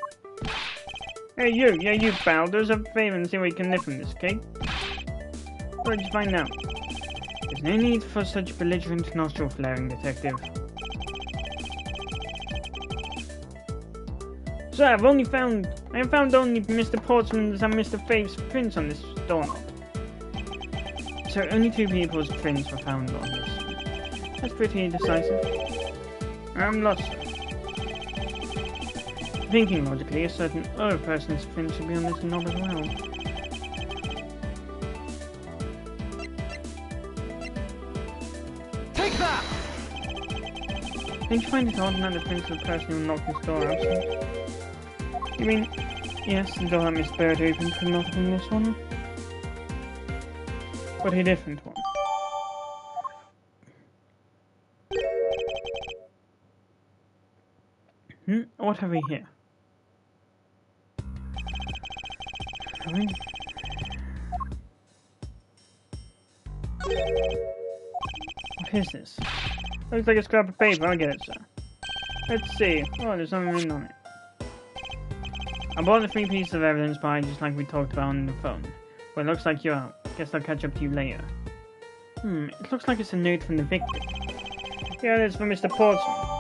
Hey you, yeah you pal, do us a favor and see what you can lift from this, okay? What did you find out? There's no need for such belligerent nostril flaring, detective. Sir, I have found only Mr. Portsman's and Mr. Fave's prints on this doorknob. So only two people's prints were found on this. That's pretty decisive. I'm lost. Thinking logically, a certain other person's print should be on this knob as well. Don't you find it odd that the principal person who knocked this door absent? You mean, yes, the door that Miss Bird opened could not have been this one? But a different one. What have we here? What is this? Looks like a scrap of paper. I'll get it, sir. Let's see. Oh, there's something written on it. I bought the 3 pieces of evidence by just like we talked about on the phone. But it looks like you're out. Guess I'll catch up to you later. It looks like it's a note from the victim. Yeah, it's from Mr. Portsmouth.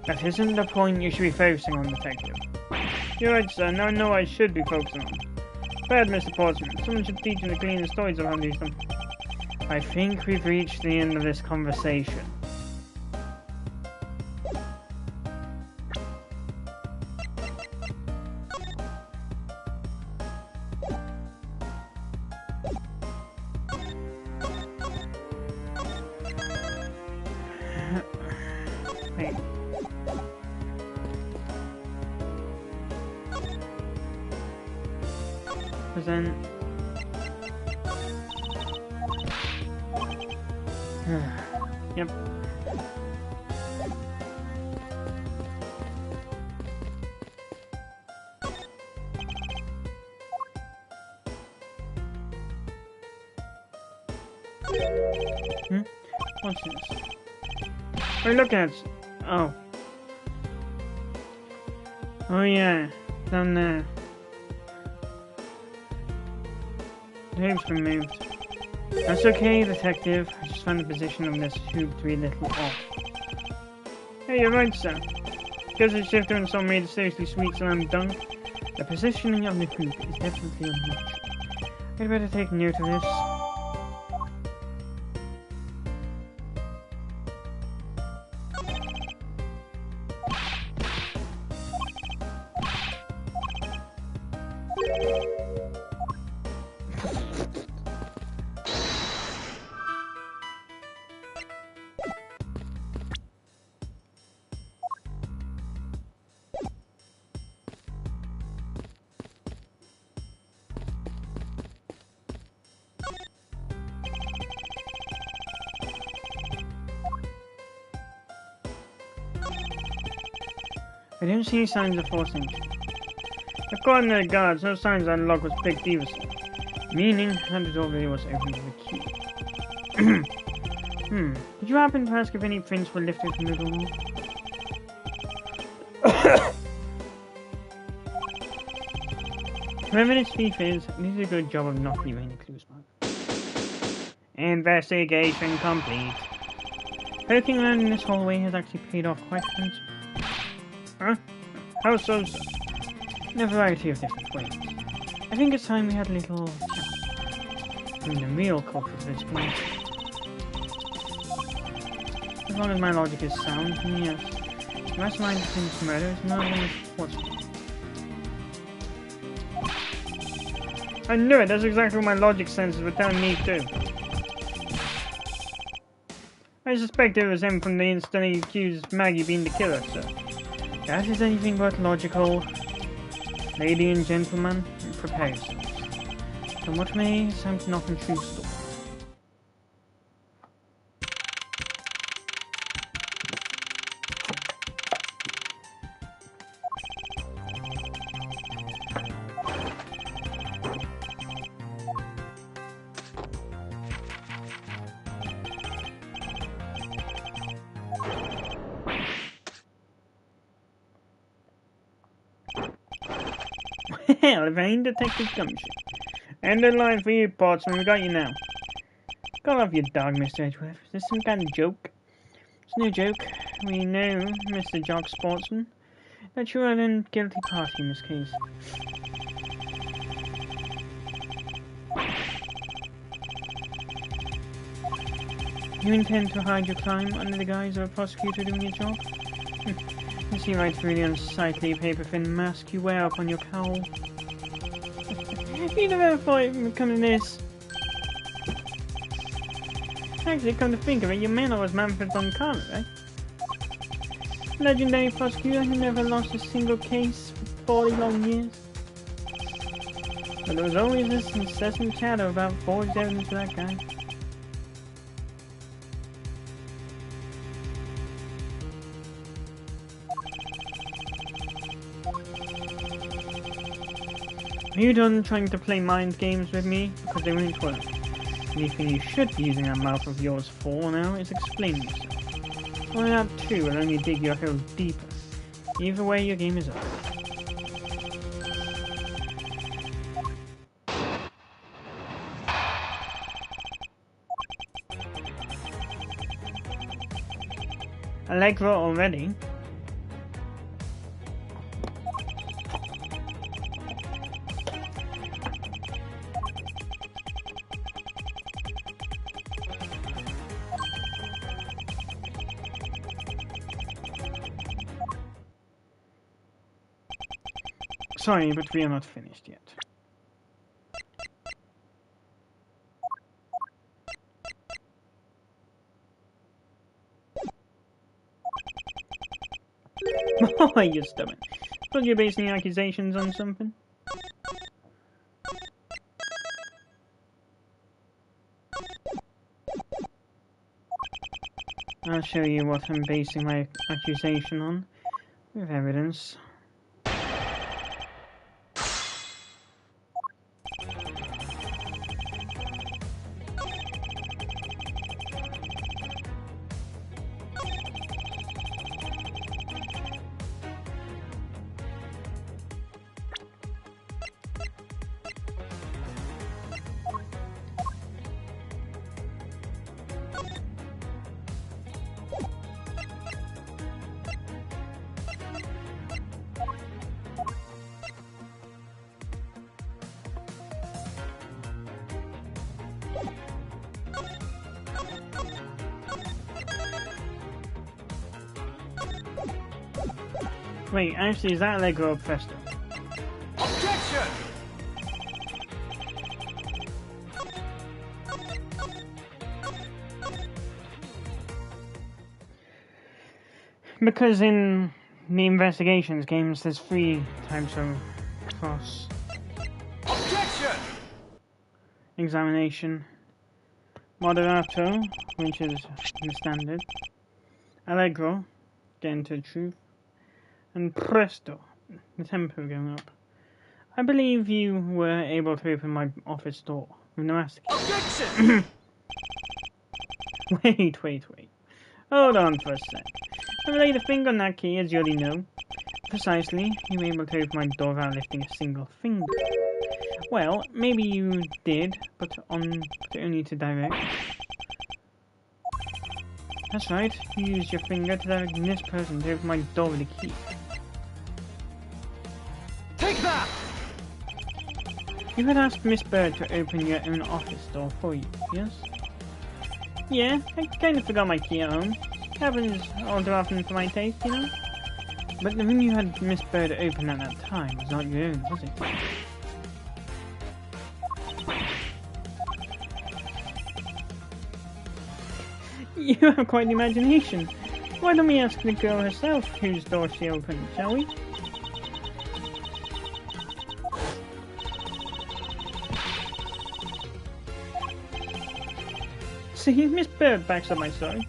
That isn't the point you should be focusing on, detective. You're right, sir. Now I know what I should be focusing on. Bad, Mr. Portsmouth. Someone should teach you the cleaning stories of how to do them. I think we've reached the end of this conversation. Wait. Present. Yep. What's this? What are you looking at? Oh. Oh yeah, down there. The tape's been moved. That's okay, detective. I just found the position of this tube to be a little off. Hey, you're right, sir. Because the shifter and some made a seriously sweet slam dunk, the positioning of the hoop is definitely unnatural. I'd better take note of this. I don't see any signs of force entry. According to the guards, no signs that the lock was picked either, sir. Meaning that the door really was opened with a key. Did you happen to ask if any prints were lifted from the door? Whoever this thief is, he did a good job of not leaving any clues behind. Investigation complete. Poking around in this hallway has actually paid off quite handsomely. Huh? How so, sir? In a variety of different ways. I think it's time we had a little chat. The real culprit of this place. As long as my logic is sound, yes. The mastermind of this murder is not only Portsmouth. I knew it! That's exactly what my logic senses were telling me too. I suspect it was him from the instant he accused Maggie being the killer, sir. That is anything but logical. Lady and gentleman, prepare yourselves. From what may sound to knock on true story. Well, vain detective gumption. End of line for you, Portsmouth. We got you now. Call off your dog, Mr. Edgeworth. Is this some kind of joke? It's no joke. We know, Mr. Jock Sportsman, that you are the guilty party in this case. You intend to hide your crime under the guise of a prosecutor doing your job? You see right through the unsightly paper-thin mask you wear upon your cowl. You never thought it would come to this. Actually, come to think of it, your mentor was Manfred von Karma, right? Legendary prosecutor who never lost a single case for 40 long years. But there was always this incessant chatter about forged evidence for that guy. Are you done trying to play mind games with me? Because they won't work. The only thing you should be using that mouth of yours for now is explaining yourself. Well, that too will only dig your hole deeper. Either way, your game is up. Allegra already? Sorry, but we are not finished yet. Oh, you stubborn. Thought you're basing your accusations on something? I'll show you what I'm basing my accusation on, with evidence. Wait, actually, is that Allegro or Presto? Objection! Because in the investigations games, there's 3 types of cross Objection! examination. Moderato, which is the standard. Allegro, getting to the truth. And presto, the tempo going up. I believe you were able to open my office door with no master key. Objection! Wait. Hold on for a sec. I laid a finger on that key, as you already know. Precisely, you were able to open my door without lifting a single finger. Well, maybe you did, but only to direct. That's right, you used your finger to direct this person to open my door with a key. Take that! You had asked Miss Bird to open your own office door for you, yes? Yeah, I kind of forgot my key at home. Happens all too often for my taste, you know? But the room you had Miss Bird open at that time was not your own, was it? You have quite the imagination. Why don't we ask the girl herself whose door she opened, shall we? See, Miss Bird backs up my story.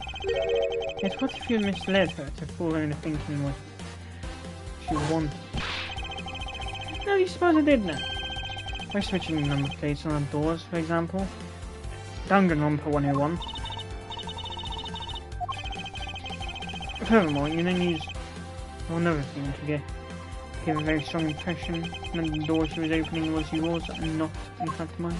Yet what if you misled her to fool her into thinking what she wanted? No, you suppose I did now? By switching the number plates on our doors, for example. Danganronpa 101. Furthermore, you then use another thing to give a very strong impression that the door she was opening was yours and not, in fact, mine.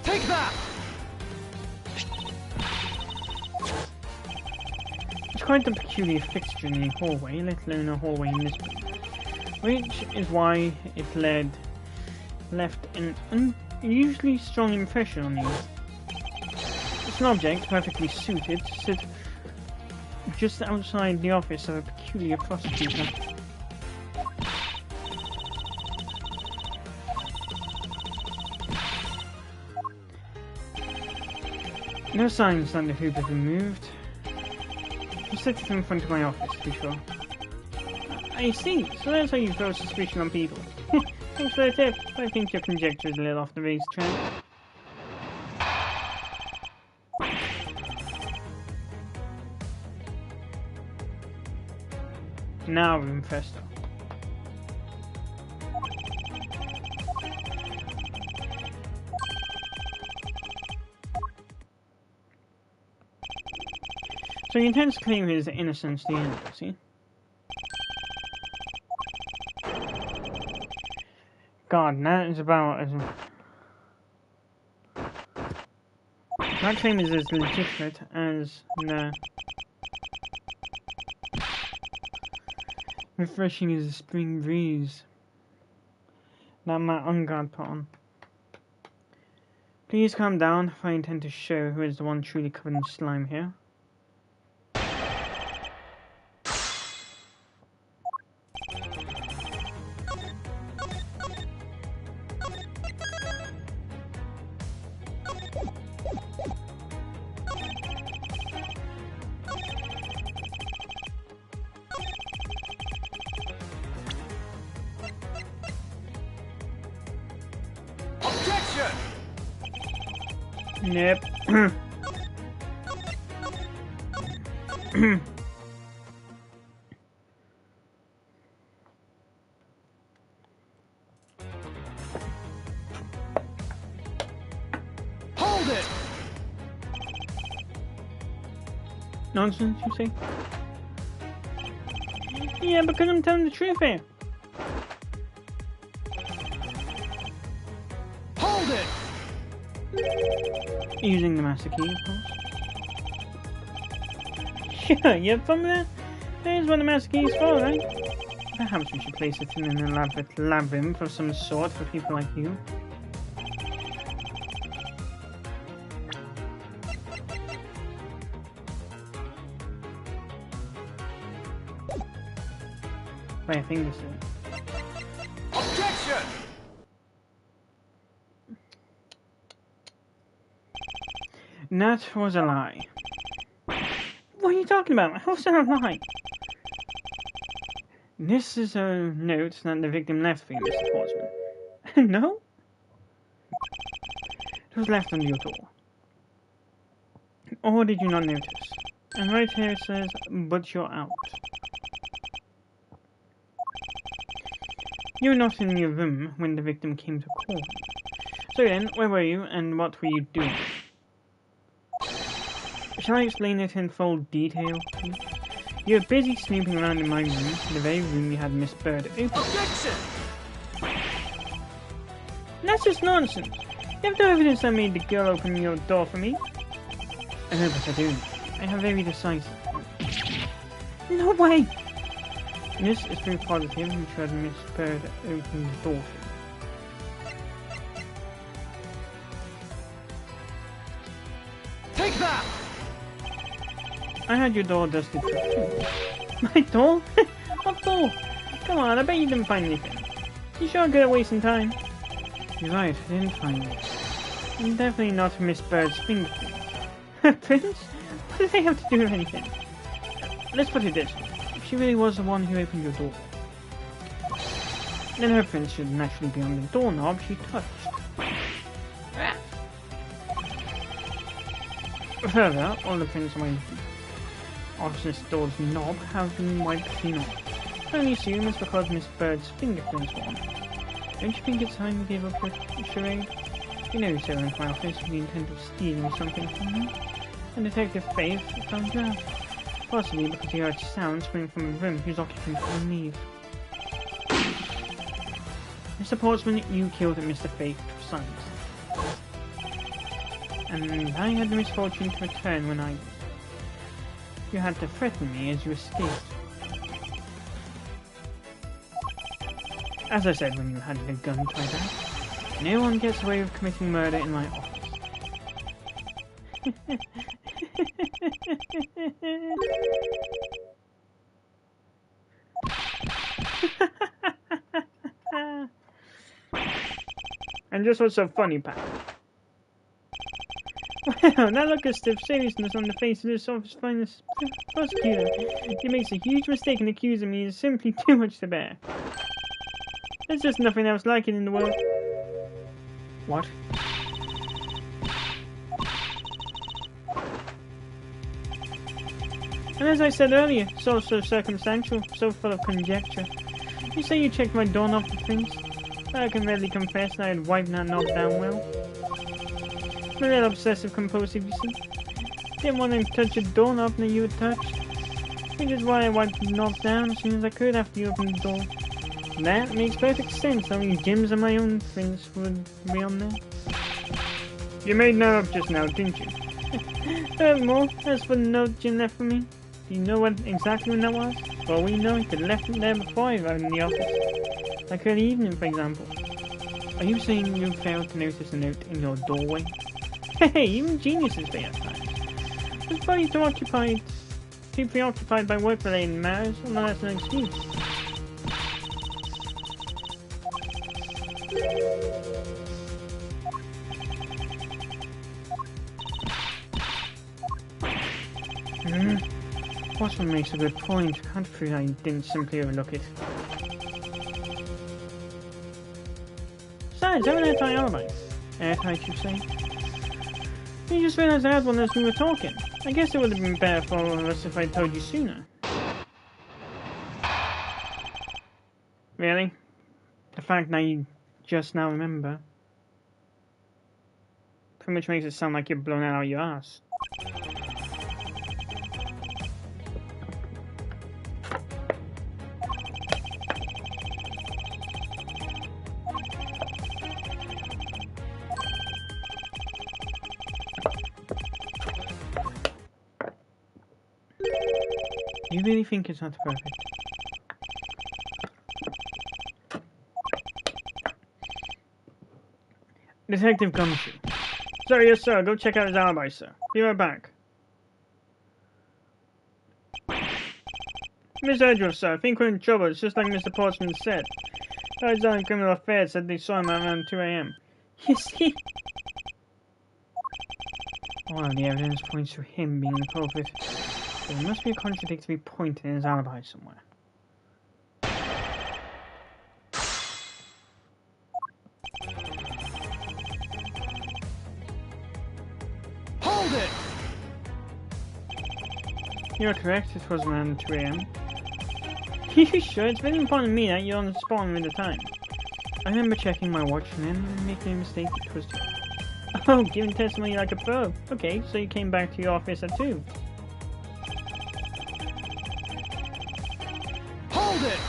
Take that! It's quite a peculiar fixture in the hallway, let alone a hallway in this room. which is why it left an unusually strong impression on you. It's an object perfectly suited to sit just outside the office of a peculiar prosecutor. No signs that the hoop has been moved. Just sit in front of my office, to be sure. I see, so that's how you throw suspicion on people. Thanks for the tip, but I think your conjecture is a little off the racetrack. Now, room Festo. So he intends to claim his innocence to the end, does he? God, that is about as... That claim is as legitimate as the... refreshing as a spring breeze that my unguard put on. Please calm down if I intend to show who is the one truly covered in slime here. Nope. Hold it! Nonsense, you say? Yeah, because I'm telling the truth here. Hold it! Using the master key, of course. Sure, you have fun with that? That is what the master key is for, right? Perhaps we should place it in an elaborate labyrinth of some sort for people like you. Wait, I think this is it. Objection! That was a lie. What are you talking about? How's that a lie? This is a note that the victim left for you, Mr. Portsman. No? It was left under your door. Or did you not notice? And right here it says, but you're out. You were not in your room when the victim came to call. So then, where were you and what were you doing? Shall I explain it in full detail? You were busy snooping around in my room, the very room you had Miss Bird open. Objection! That's just nonsense. You have no evidence I made the girl open your door for me. I know what I do. I have very decisive. No way! This is proof positive you had Miss Bird open the door for you. Take that! I had your door dusted for you. My door? What door? Come on, I bet you didn't find anything. You sure good at wasting time? You're right, I didn't find it. And definitely not Miss Bird's fingerprints. Her prints? What do they have to do with anything? Let's put it this way. If she really was the one who opened your door, then her prints should naturally be on the doorknob she touched. Further, all the prints on my office door's knob have been wiped clean off. I only assume it's because Miss Bird's fingerprints were on it. Don't you think it's time you gave up your charade? You know you so into my office with the intent of stealing something from me. And Detective Faith found you out. Possibly because you heard sounds coming from a room whose occupant will leave. Mr. Portsman, you killed Mr. Faith's sons. And I had the misfortune to return when I did. You had to threaten me as you escaped. As I said when you had the gun to my back, no one gets away with committing murder in my office. And just what's so funny, Pat? Well, that look of stiff seriousness on the face of this office finest prosecutor. He makes a huge mistake in accusing me is simply too much to bear. There's just nothing else like it in the world. What? And as I said earlier, it's all so circumstantial, so full of conjecture. You say you checked my doorknob for things? I can readily confess I had wiped that knob down well. I'm a little obsessive-compulsive, you see. Didn't want to touch a doorknob that you had touched. Which is why I wiped the knob down as soon as I could after you opened the door. That makes perfect sense. Only gyms and my own things would be on there. You made that up just now, didn't you? Furthermore, as for the note Jim left for me, do you know exactly when that was? Well, we know he could have left it there before I arrived in the office. Like early evening, for example. Are you saying you failed to notice a note in your doorway? Hey, even geniuses fail at times. It's probably too preoccupied by work-related matters, well, that's an excuse. Watson makes a good point. Can't feel I didn't simply overlook it. Besides, I have an airtight alibi. Airtight, you say? You just realised I had one as we were talking. I guess it would have been better for us if I told you sooner. Really? The fact that you just now remember? Pretty much makes it sound like you're blown out of your ass. You really think it's not perfect? Detective Gumshoe. Sorry, yes sir, go check out his alibi, sir. Be right back. Miss Edgeworth, sir, I think we're in trouble. It's just like Mr. Portsman said. Guys on Criminal Affairs said they saw him around 2 AM. You see? Well, the evidence points to him being the culprit. There must be a contradictory point in his alibi somewhere. Hold it! You're correct, it was around 2 AM. You sure? It's very important to me that you're on the spot with the time. I remember checking my watch and then making a mistake it was 2. Oh, giving testimony like a pro. Okay, so you came back to your office at 2. Hold it!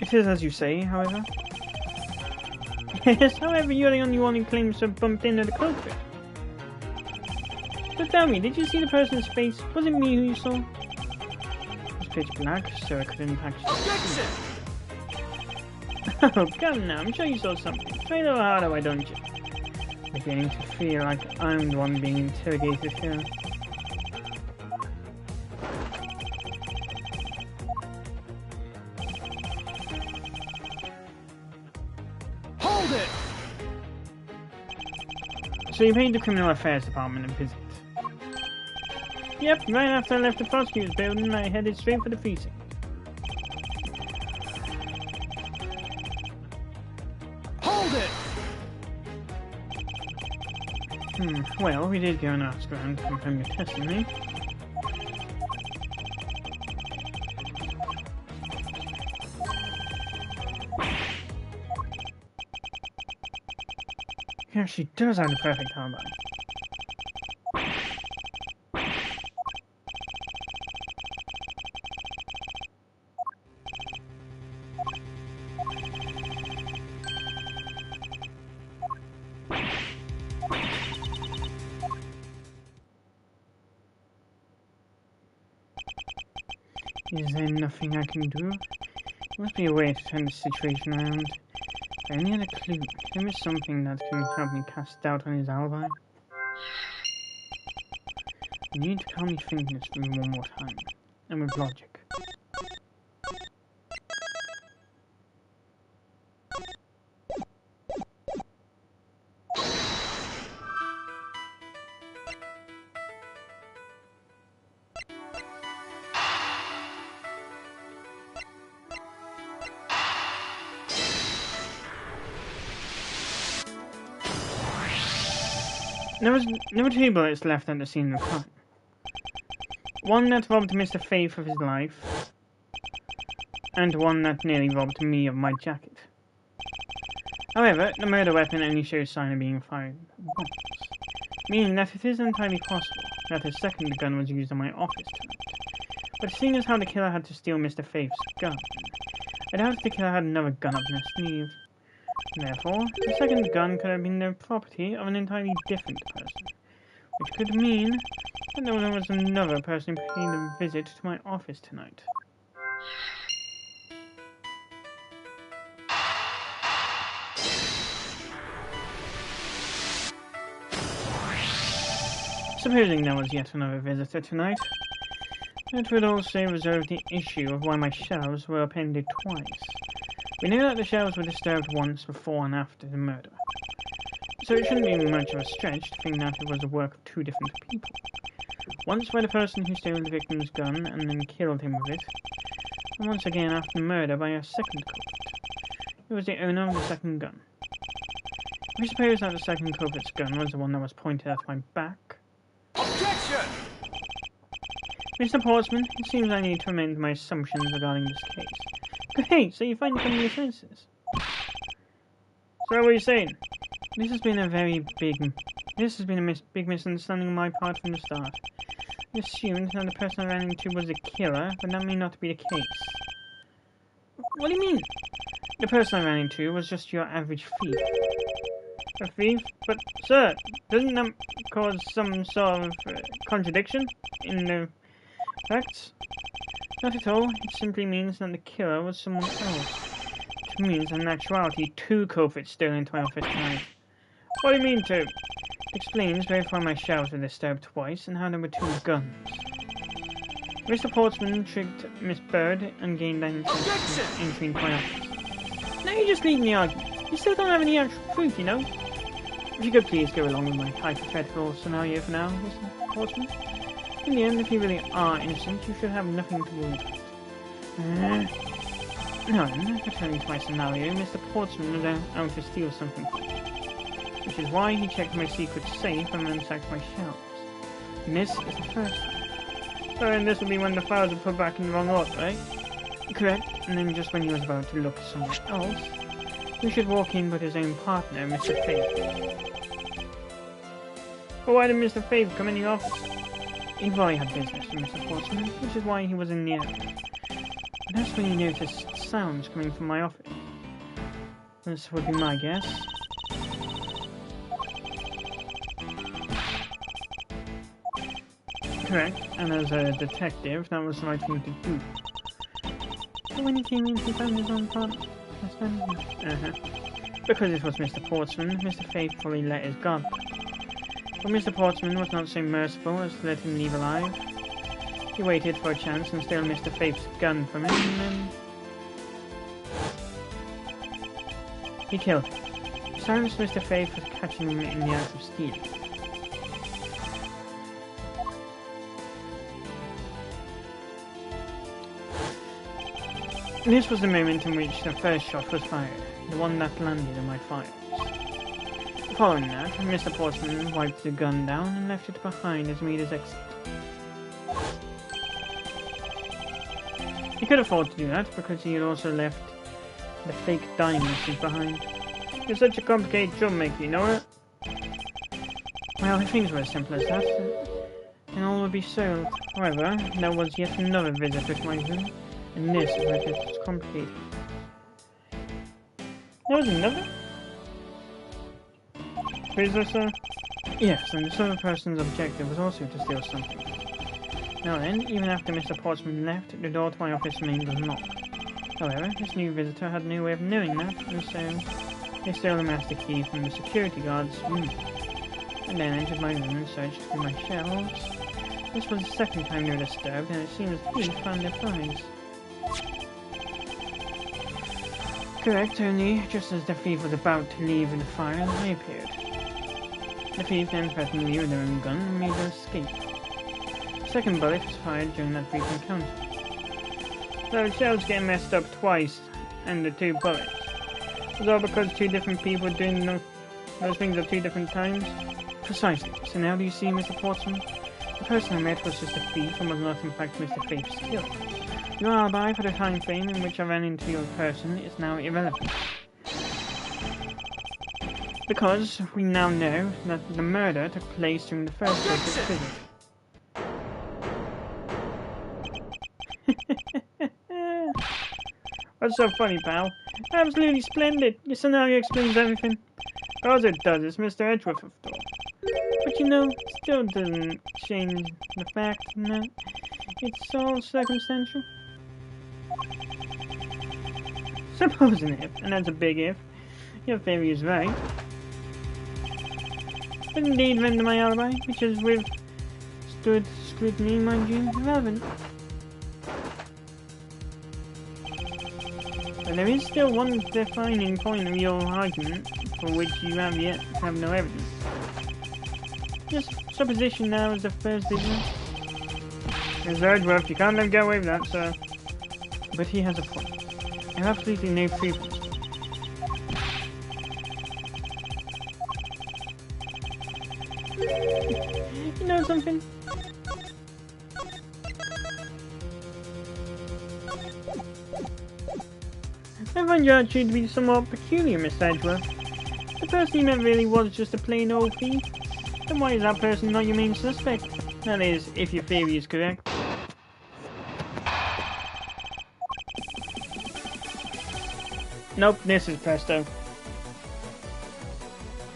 It is as you say, however. Yes, however, you're the only one who claims to have bumped into the culprit. But tell me, did you see the person's face? Was it me who you saw? It was pitch black, so I couldn't actually see. Oh, come now, I'm sure you saw something. Try a little harder, why don't you? Beginning to feel like I'm the one being interrogated here. Hold it! So you paid the Criminal Affairs Department a visit? Yep, right after I left the prosecutor's building, I headed straight for the precinct. Hold it! Well, we did go and ask around to confirm your testimony. Yeah, she does have the perfect alibi. Is there nothing I can do? Must be a way to turn the situation around. If I only had a clue. There is something that can help me cast doubt on his alibi. I need to calmly think this through one more time, and with logic. There were two bullets left at the scene of the crime. One that robbed Mr. Faith of his life, and one that nearly robbed me of my jacket. However, the murder weapon only shows sign of being fired once, meaning that it is entirely possible that a second gun was used on my office tonight. But seeing as how the killer had to steal Mr. Faith's gun, I doubt the killer had another gun up their sleeve. Therefore, the second gun could have been the property of an entirely different person, which could mean that there was another person who paid a visit to my office tonight. Supposing there was yet another visitor tonight, that would also resolve the issue of why my shelves were appended twice. We know that the shelves were disturbed once before and after the murder, so it shouldn't be much of a stretch to think that it was the work of two different people. Once by the person who stole the victim's gun and then killed him with it, and once again after the murder by a second culprit, who was the owner of the second gun. We suppose that the second culprit's gun was the one that was pointed at my back. Objection! Mr. Portsman, it seems I need to amend my assumptions regarding this case. Hey, so you find some new senses. So what are you saying? This has been a big misunderstanding on my part from the start. I assumed that the person I ran into was the killer, but that may not be the case. What do you mean? The person I ran into was just your average thief. A thief? But, sir, doesn't that cause some sort of contradiction in the facts? Not at all. It simply means that the killer was someone else. Which means that in actuality, two culprits stole into my office tonight. What do you mean two? It explains both why my shelves were disturbed twice and how there were two guns. Mr. Portsman tricked Miss Bird and gained entrance into my office. Now you're just leading the argument. You still don't have any actual proof, you know? If you could please go along with my hypothetical scenario for now, Mr. Portsman. In the end, if you really are innocent, you should have nothing to worry about. No, returning to my scenario, Mr. Portsman was out to steal something from me, which is why he checked my secret safe and ransacked my shelves. And this is the first time. So then this will be when the files are put back in the wrong order, right? Correct, and then just when he was about to look somewhere else, he should walk in with his own partner, Mr. Faith. But why did Mr. Faith come in the office? He probably had business with Mr. Portsman, which is why he was in the area. But that's when he noticed sounds coming from my office. This would be my guess. Correct, and as a detective, that was the right thing to do. But when he came in, he found his own partner. Because it was Mr. Portsman, Mr. Faithfully let his guard down. But Mr. Portsman was not so merciful as to let him leave alive. He waited for a chance and stole Mr. Faith's gun from him, and then he killed him. Silenced Mr. Faith was catching him in the act of stealing. This was the moment in which the first shot was fired, the one that landed in my files. Following that, Mr. Portsman wiped the gun down and left it behind as he made his exit. He could afford to do that because he had also left the fake diamonds behind. You're such a complicated troublemaker, you know it? Well, if things were as simple as that, then all would be solved. However, there was yet another visitor to my room, and this is where it gets complicated. There was another? Visitor? Yes, and this other person's objective was also to steal something. Now then, even after Mr. Portsman left, the door to my office remained unlocked. However, this new visitor had no way of knowing that, and so they stole the master key from the security guard's room, and then entered my room and searched through my shelves. This was the second time they were disturbed, and it seems the thief found their prize. Correct, only just as the thief was about to leave in the fire, I appeared. The thief then threatened me with their own gun and made their escape. The second bullet was fired during that brief encounter. So the shells getting messed up twice, and the 2 bullets. Was all because 2 different people doing those things at 2 different times? Precisely. So now do you see, Mr. Portsman? The person I met was just a thief and was not in fact Mr. Faith's killer. Your alibi for the time frame in which I ran into your person is now irrelevant. Because we now know that the murder took place during the first visit. What's so funny, pal? Absolutely splendid. Your scenario explains everything. All it does is Mr. Edgeworth, of course. But you know, it still doesn't change the fact that it's all circumstantial. Suppose an if, and that's a big if, your theory is right. But indeed render my alibi, which has withstood scrutiny, mind you, irrelevant. But there is still one defining point of your argument, for which you have no evidence. Just supposition now as the first business. Mr. Edgeworth, you can't let him get away with that, sir. But he has a point. I have absolutely no proof. You know something? I find your attitude to be somewhat peculiar, Mr. Edgeworth. The person you met really was just a plain old thief. Then why is that person not your main suspect? That is, if your theory is correct. Nope, this is Presto.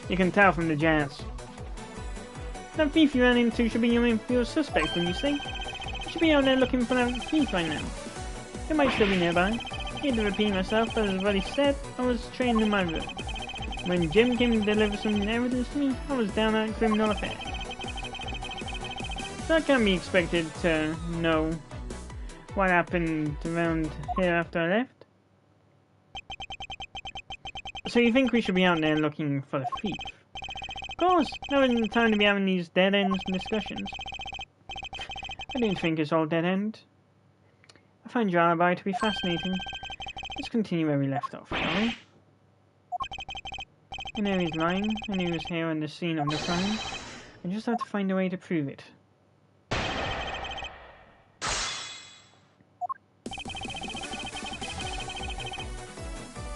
You can tell from the jazz. That thief you ran into should be your main field suspect, wouldn't you say? You should be out there looking for that thief right now. It might still be nearby. I hate to repeat myself, but as I've already said, I was trained in my room. When Jim came to deliver some evidence to me, I was down at a criminal affair. So I can't be expected to know what happened around here after I left. So you think we should be out there looking for the thief? Of course, now isn't the time to be having these dead-end discussions. I don't think it's all dead-end. I find your alibi to be fascinating. Let's continue where we left off, shall we? I know he's lying. I knew he was here on the scene of the crime. I just have to find a way to prove it.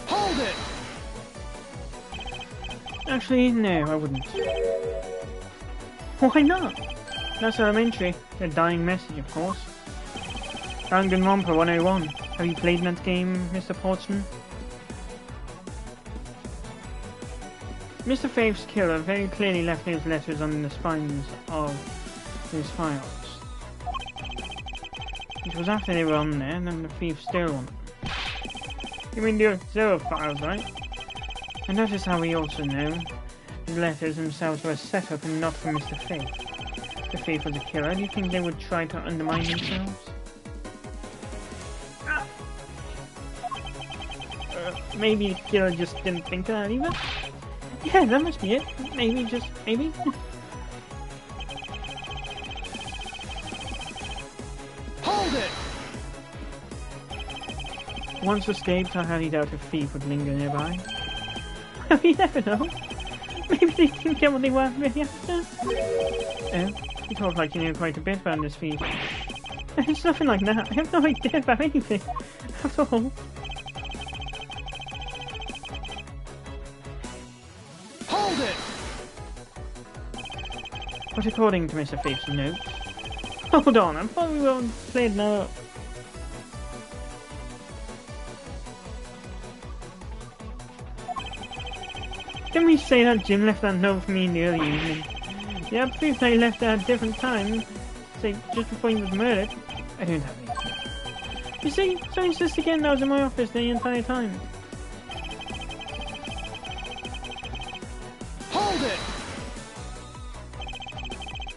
Hold it! Actually, no, I wouldn't. Why not? That's elementary. A dying message, of course. Danganronpa 101. Have you played that game, Mr. Portsman? Mr. Faith's killer very clearly left those letters on the spines of his files. It was after they were on there, and then the thief stole them. You mean the Zero files, right? And notice how we also know the letters themselves were a setup and not for Mr. Faith. If the thief was a killer, do you think they would try to undermine themselves? Maybe the killer just didn't think of that either? Yeah, that must be it. Maybe, just maybe. Hold it! Once escaped, I highly doubt a thief would linger nearby. You never know. Maybe they didn't get what they were really after. Oh, you talk like you know quite a bit about this thief. It's nothing like that. I have no idea about anything at all. Hold it! But according to Mr. Faith's notes... Hold on, I thought we were playing that up. Didn't we say that Jim left that note for me in the early evening? Yeah, proof that he left at a different time, say just before he was murdered. I don't have any. You see, so I insist again I was in my office the entire time. Hold it!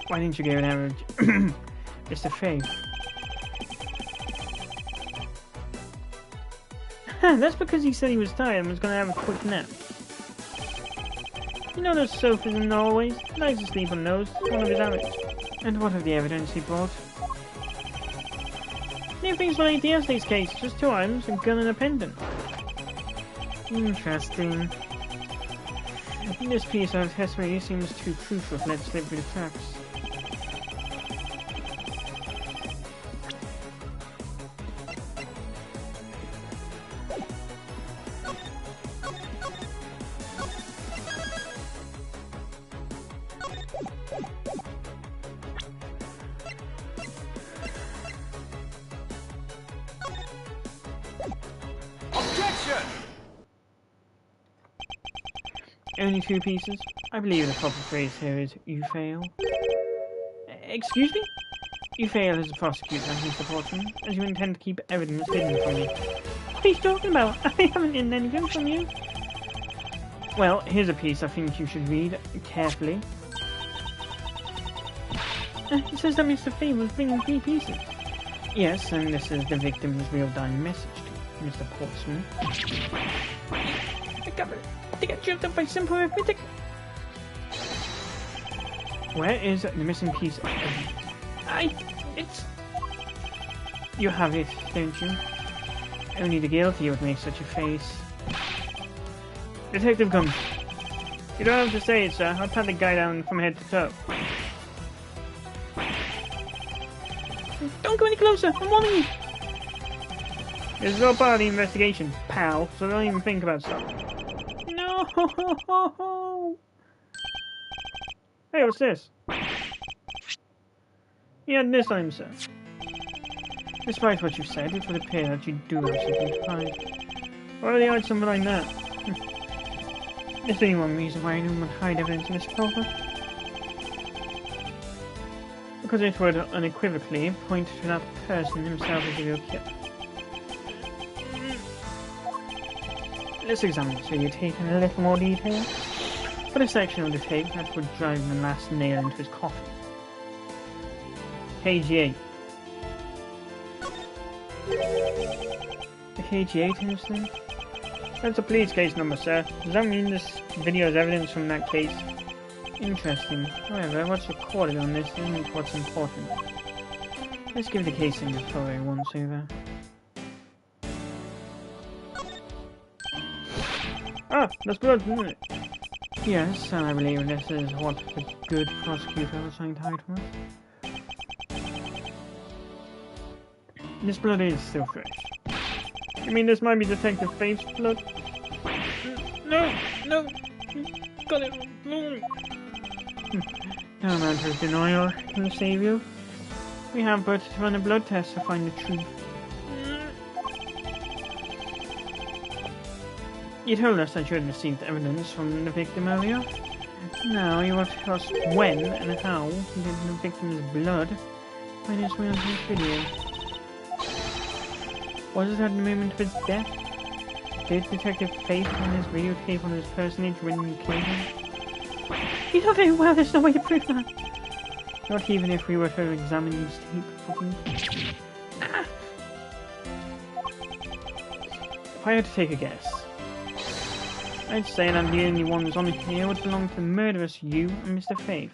Why didn't you give an average? Mr. Faith. That's because he said he was tired and was going to have a quick nap. You know those sofas in Norway? He likes to sleep on those. It's one of his habits. And what of the evidence he brought? New things like yesterday's case. Just 2 items, a gun and a pendant. Interesting. This piece of testimony seems too crucial to let slip through the cracks. Objection! Only 2 pieces? I believe the proper phrase here is, you fail. Excuse me? You fail as a prosecutor, Mr. Portman, as you intend to keep evidence hidden from me. What are you talking about? I haven't hidden anything from you. Well, here's a piece I think you should read carefully. It says that Mr. Faye was bringing 3 pieces. Yes, and this is the victim's real dying message to Mr. Portsmouth. I got tripped up by simple arithmetic. Where is the missing piece? It's... You have it, don't you? Only the guilty would make such a face. Detective comes. You don't have to say it, sir. I'll pat the guy down from head to toe. Don't go any closer! I'm warning you! This is all part of the investigation, pal, so don't even think about stuff. No! Hey, what's this? Yeah, this time, sir. Despite what you said, it would appear that you do have something to hide. Why would they hide something like that? Is there any one reason why anyone would hide evidence in this folder? Because it would unequivocally point to that person himself as the real killer. Let's examine this video tape in a little more detail. For the section of the tape that would drive the last nail into his coffin. KG8. The KG8 incident? That's a police case number, sir. Does that mean this video is evidence from that case? Interesting. However, what's recorded on this isn't what's important. Let's give the case in before a once over. Ah, that's blood, isn't it? Yes, and I believe this is what the good prosecutor was trying to hide from us. This blood is still fresh. You mean this might be Detective Faith's blood? No! No! Got it wrong! No amount of denial will save you. We have but to run a blood test to find the truth. You told us that you had received evidence from the victim earlier. Now you want to tell us when and how did the victim's blood find its way onto this video. Was it at the moment of his death? Did Detective Faith find his videotape on his personage when you killed him? You know very well there's no way to prove that. Not even if we were to examine these tape footage. If I had to take a guess, I'd say that the only ones on here would belong to the murderous you and Mr. Faith.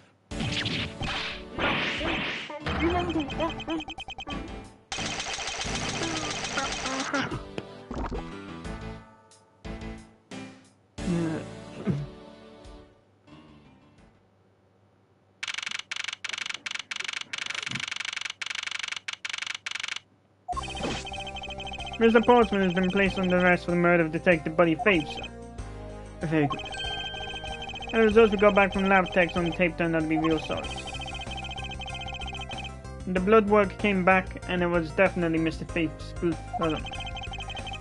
Mr. Portsmouth has been placed under arrest for the murder of Detective Buddy Faith, sir. Very good. And the results we got back from lab techs on the tape turned out to be real solid. The blood work came back and it was definitely Mr. Faith's blood.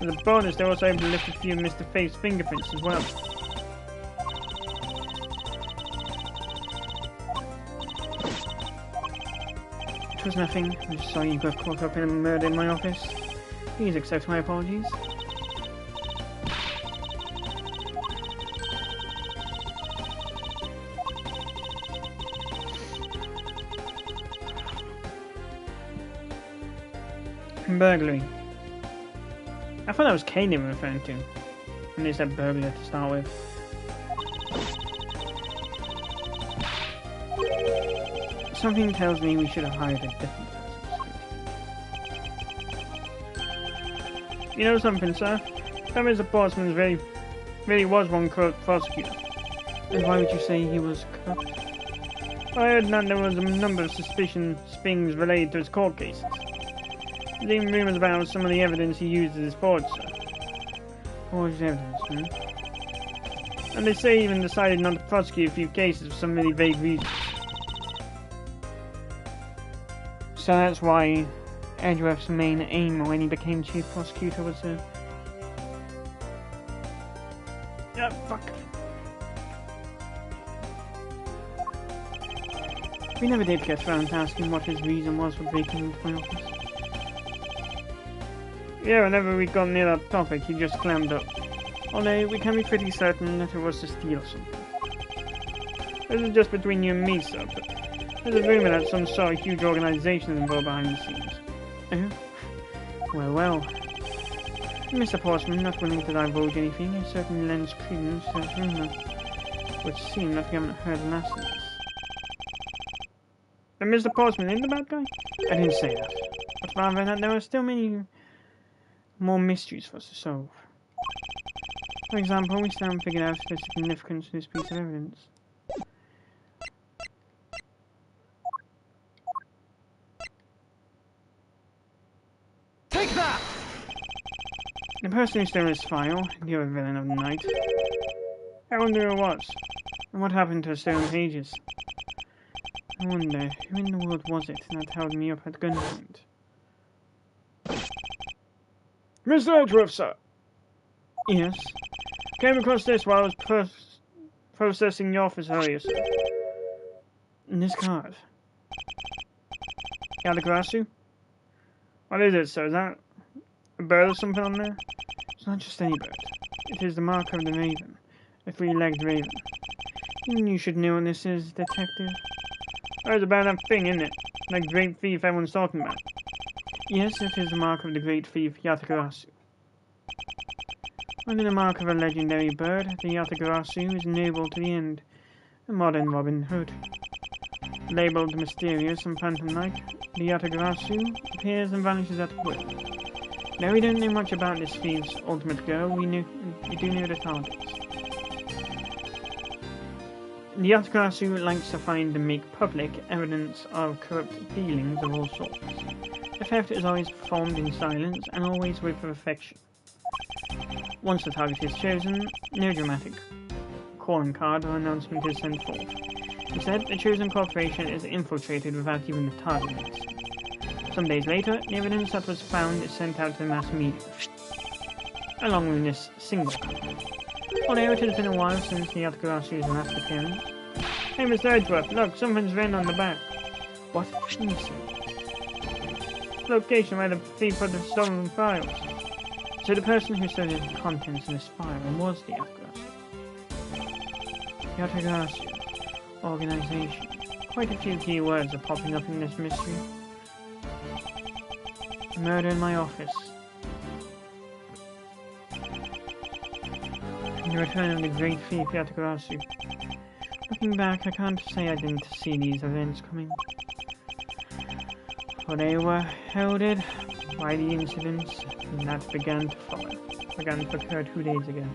As a bonus, they were also able to lift a few of Mr. Faith's fingerprints as well. It was nothing. I just saw you got caught up in a murder in my office. Please accept my apologies. Burglary. I thought that was Kane they were referring to when they said burglar to start with. Something tells me we should have hired a different person. You know something, sir? That Mr. Portsman really was one corrupt prosecutor. And why would you say he was corrupt? Well, I heard that there was a number of suspicions related to his court cases. There's even rumours about some of the evidence he used as his forged, sir. Forged evidence, hmm? And they say he even decided not to prosecute a few cases for some really vague reasons. So that's why Edgeworth's main aim when he became chief prosecutor was to... Ah, fuck. We never did get around to asking what his reason was for breaking into my office. Yeah, whenever we got near that topic, he just clammed up. Although, we can be pretty certain that it was to steal something. This is just between you and me, sir, but there's a rumour that some sort of huge organisation is involved behind the scenes. Oh? Well. Mr. Portsman, not willing to divulge anything, it certainly lends credence to that rumour. Which seems like we haven't heard the last of this. And Mr. Portsman ain't the bad guy? I didn't say that. But rather that there are still many more mysteries for us to solve. For example, we still haven't figured out the significance of this piece of evidence. Take that! The person who stole this file, the other villain of the night. I wonder who it was, and what happened to the stolen pages. I wonder, who in the world was it that held me up at gunpoint? Mr. Edgeworth, sir! Yes? Came across this while I was processing the office earlier, sir. In this card. Yadagrasu? What is it, sir? Is that a bird or something on there? It's not just any bird. It is the mark of the raven. A three-legged raven. Even you should know what this is, detective. Oh, it's about that thing, isn't it? That great thief everyone's talking about. Yes, it is the mark of the great thief Yatagarasu. Under the mark of a legendary bird, the Yatagarasu is noble to the end, a modern Robin Hood. Labelled mysterious and phantom-like, the Yatagarasu appears and vanishes at will. Though we don't know much about this thief's ultimate goal, we do know the targets. The Yatagarasu likes to find and make public evidence of corrupt dealings of all sorts. The theft is always performed in silence and always with perfection. Once the target is chosen, no dramatic calling card or announcement is sent forth. Instead, the chosen corporation is infiltrated without even the target list. Some days later, the evidence that was found is sent out to the mass media, along with this single card. Although it has been a while since the Yatagurasu's last appearance. Hey, Mr. Edgeworth, look, something's written on the back. What? Let me see. Location where the thief put the stolen files. So the person who stole the contents in this file was the Yatagarasu. Yatagarasu. Organization. Quite a few key words are popping up in this mystery. Murder in my office. The return of the great thief Yatagarasu. Looking back, I can't say I didn't see these events coming. For they were heralded by the incidents that began to occur 2 days ago.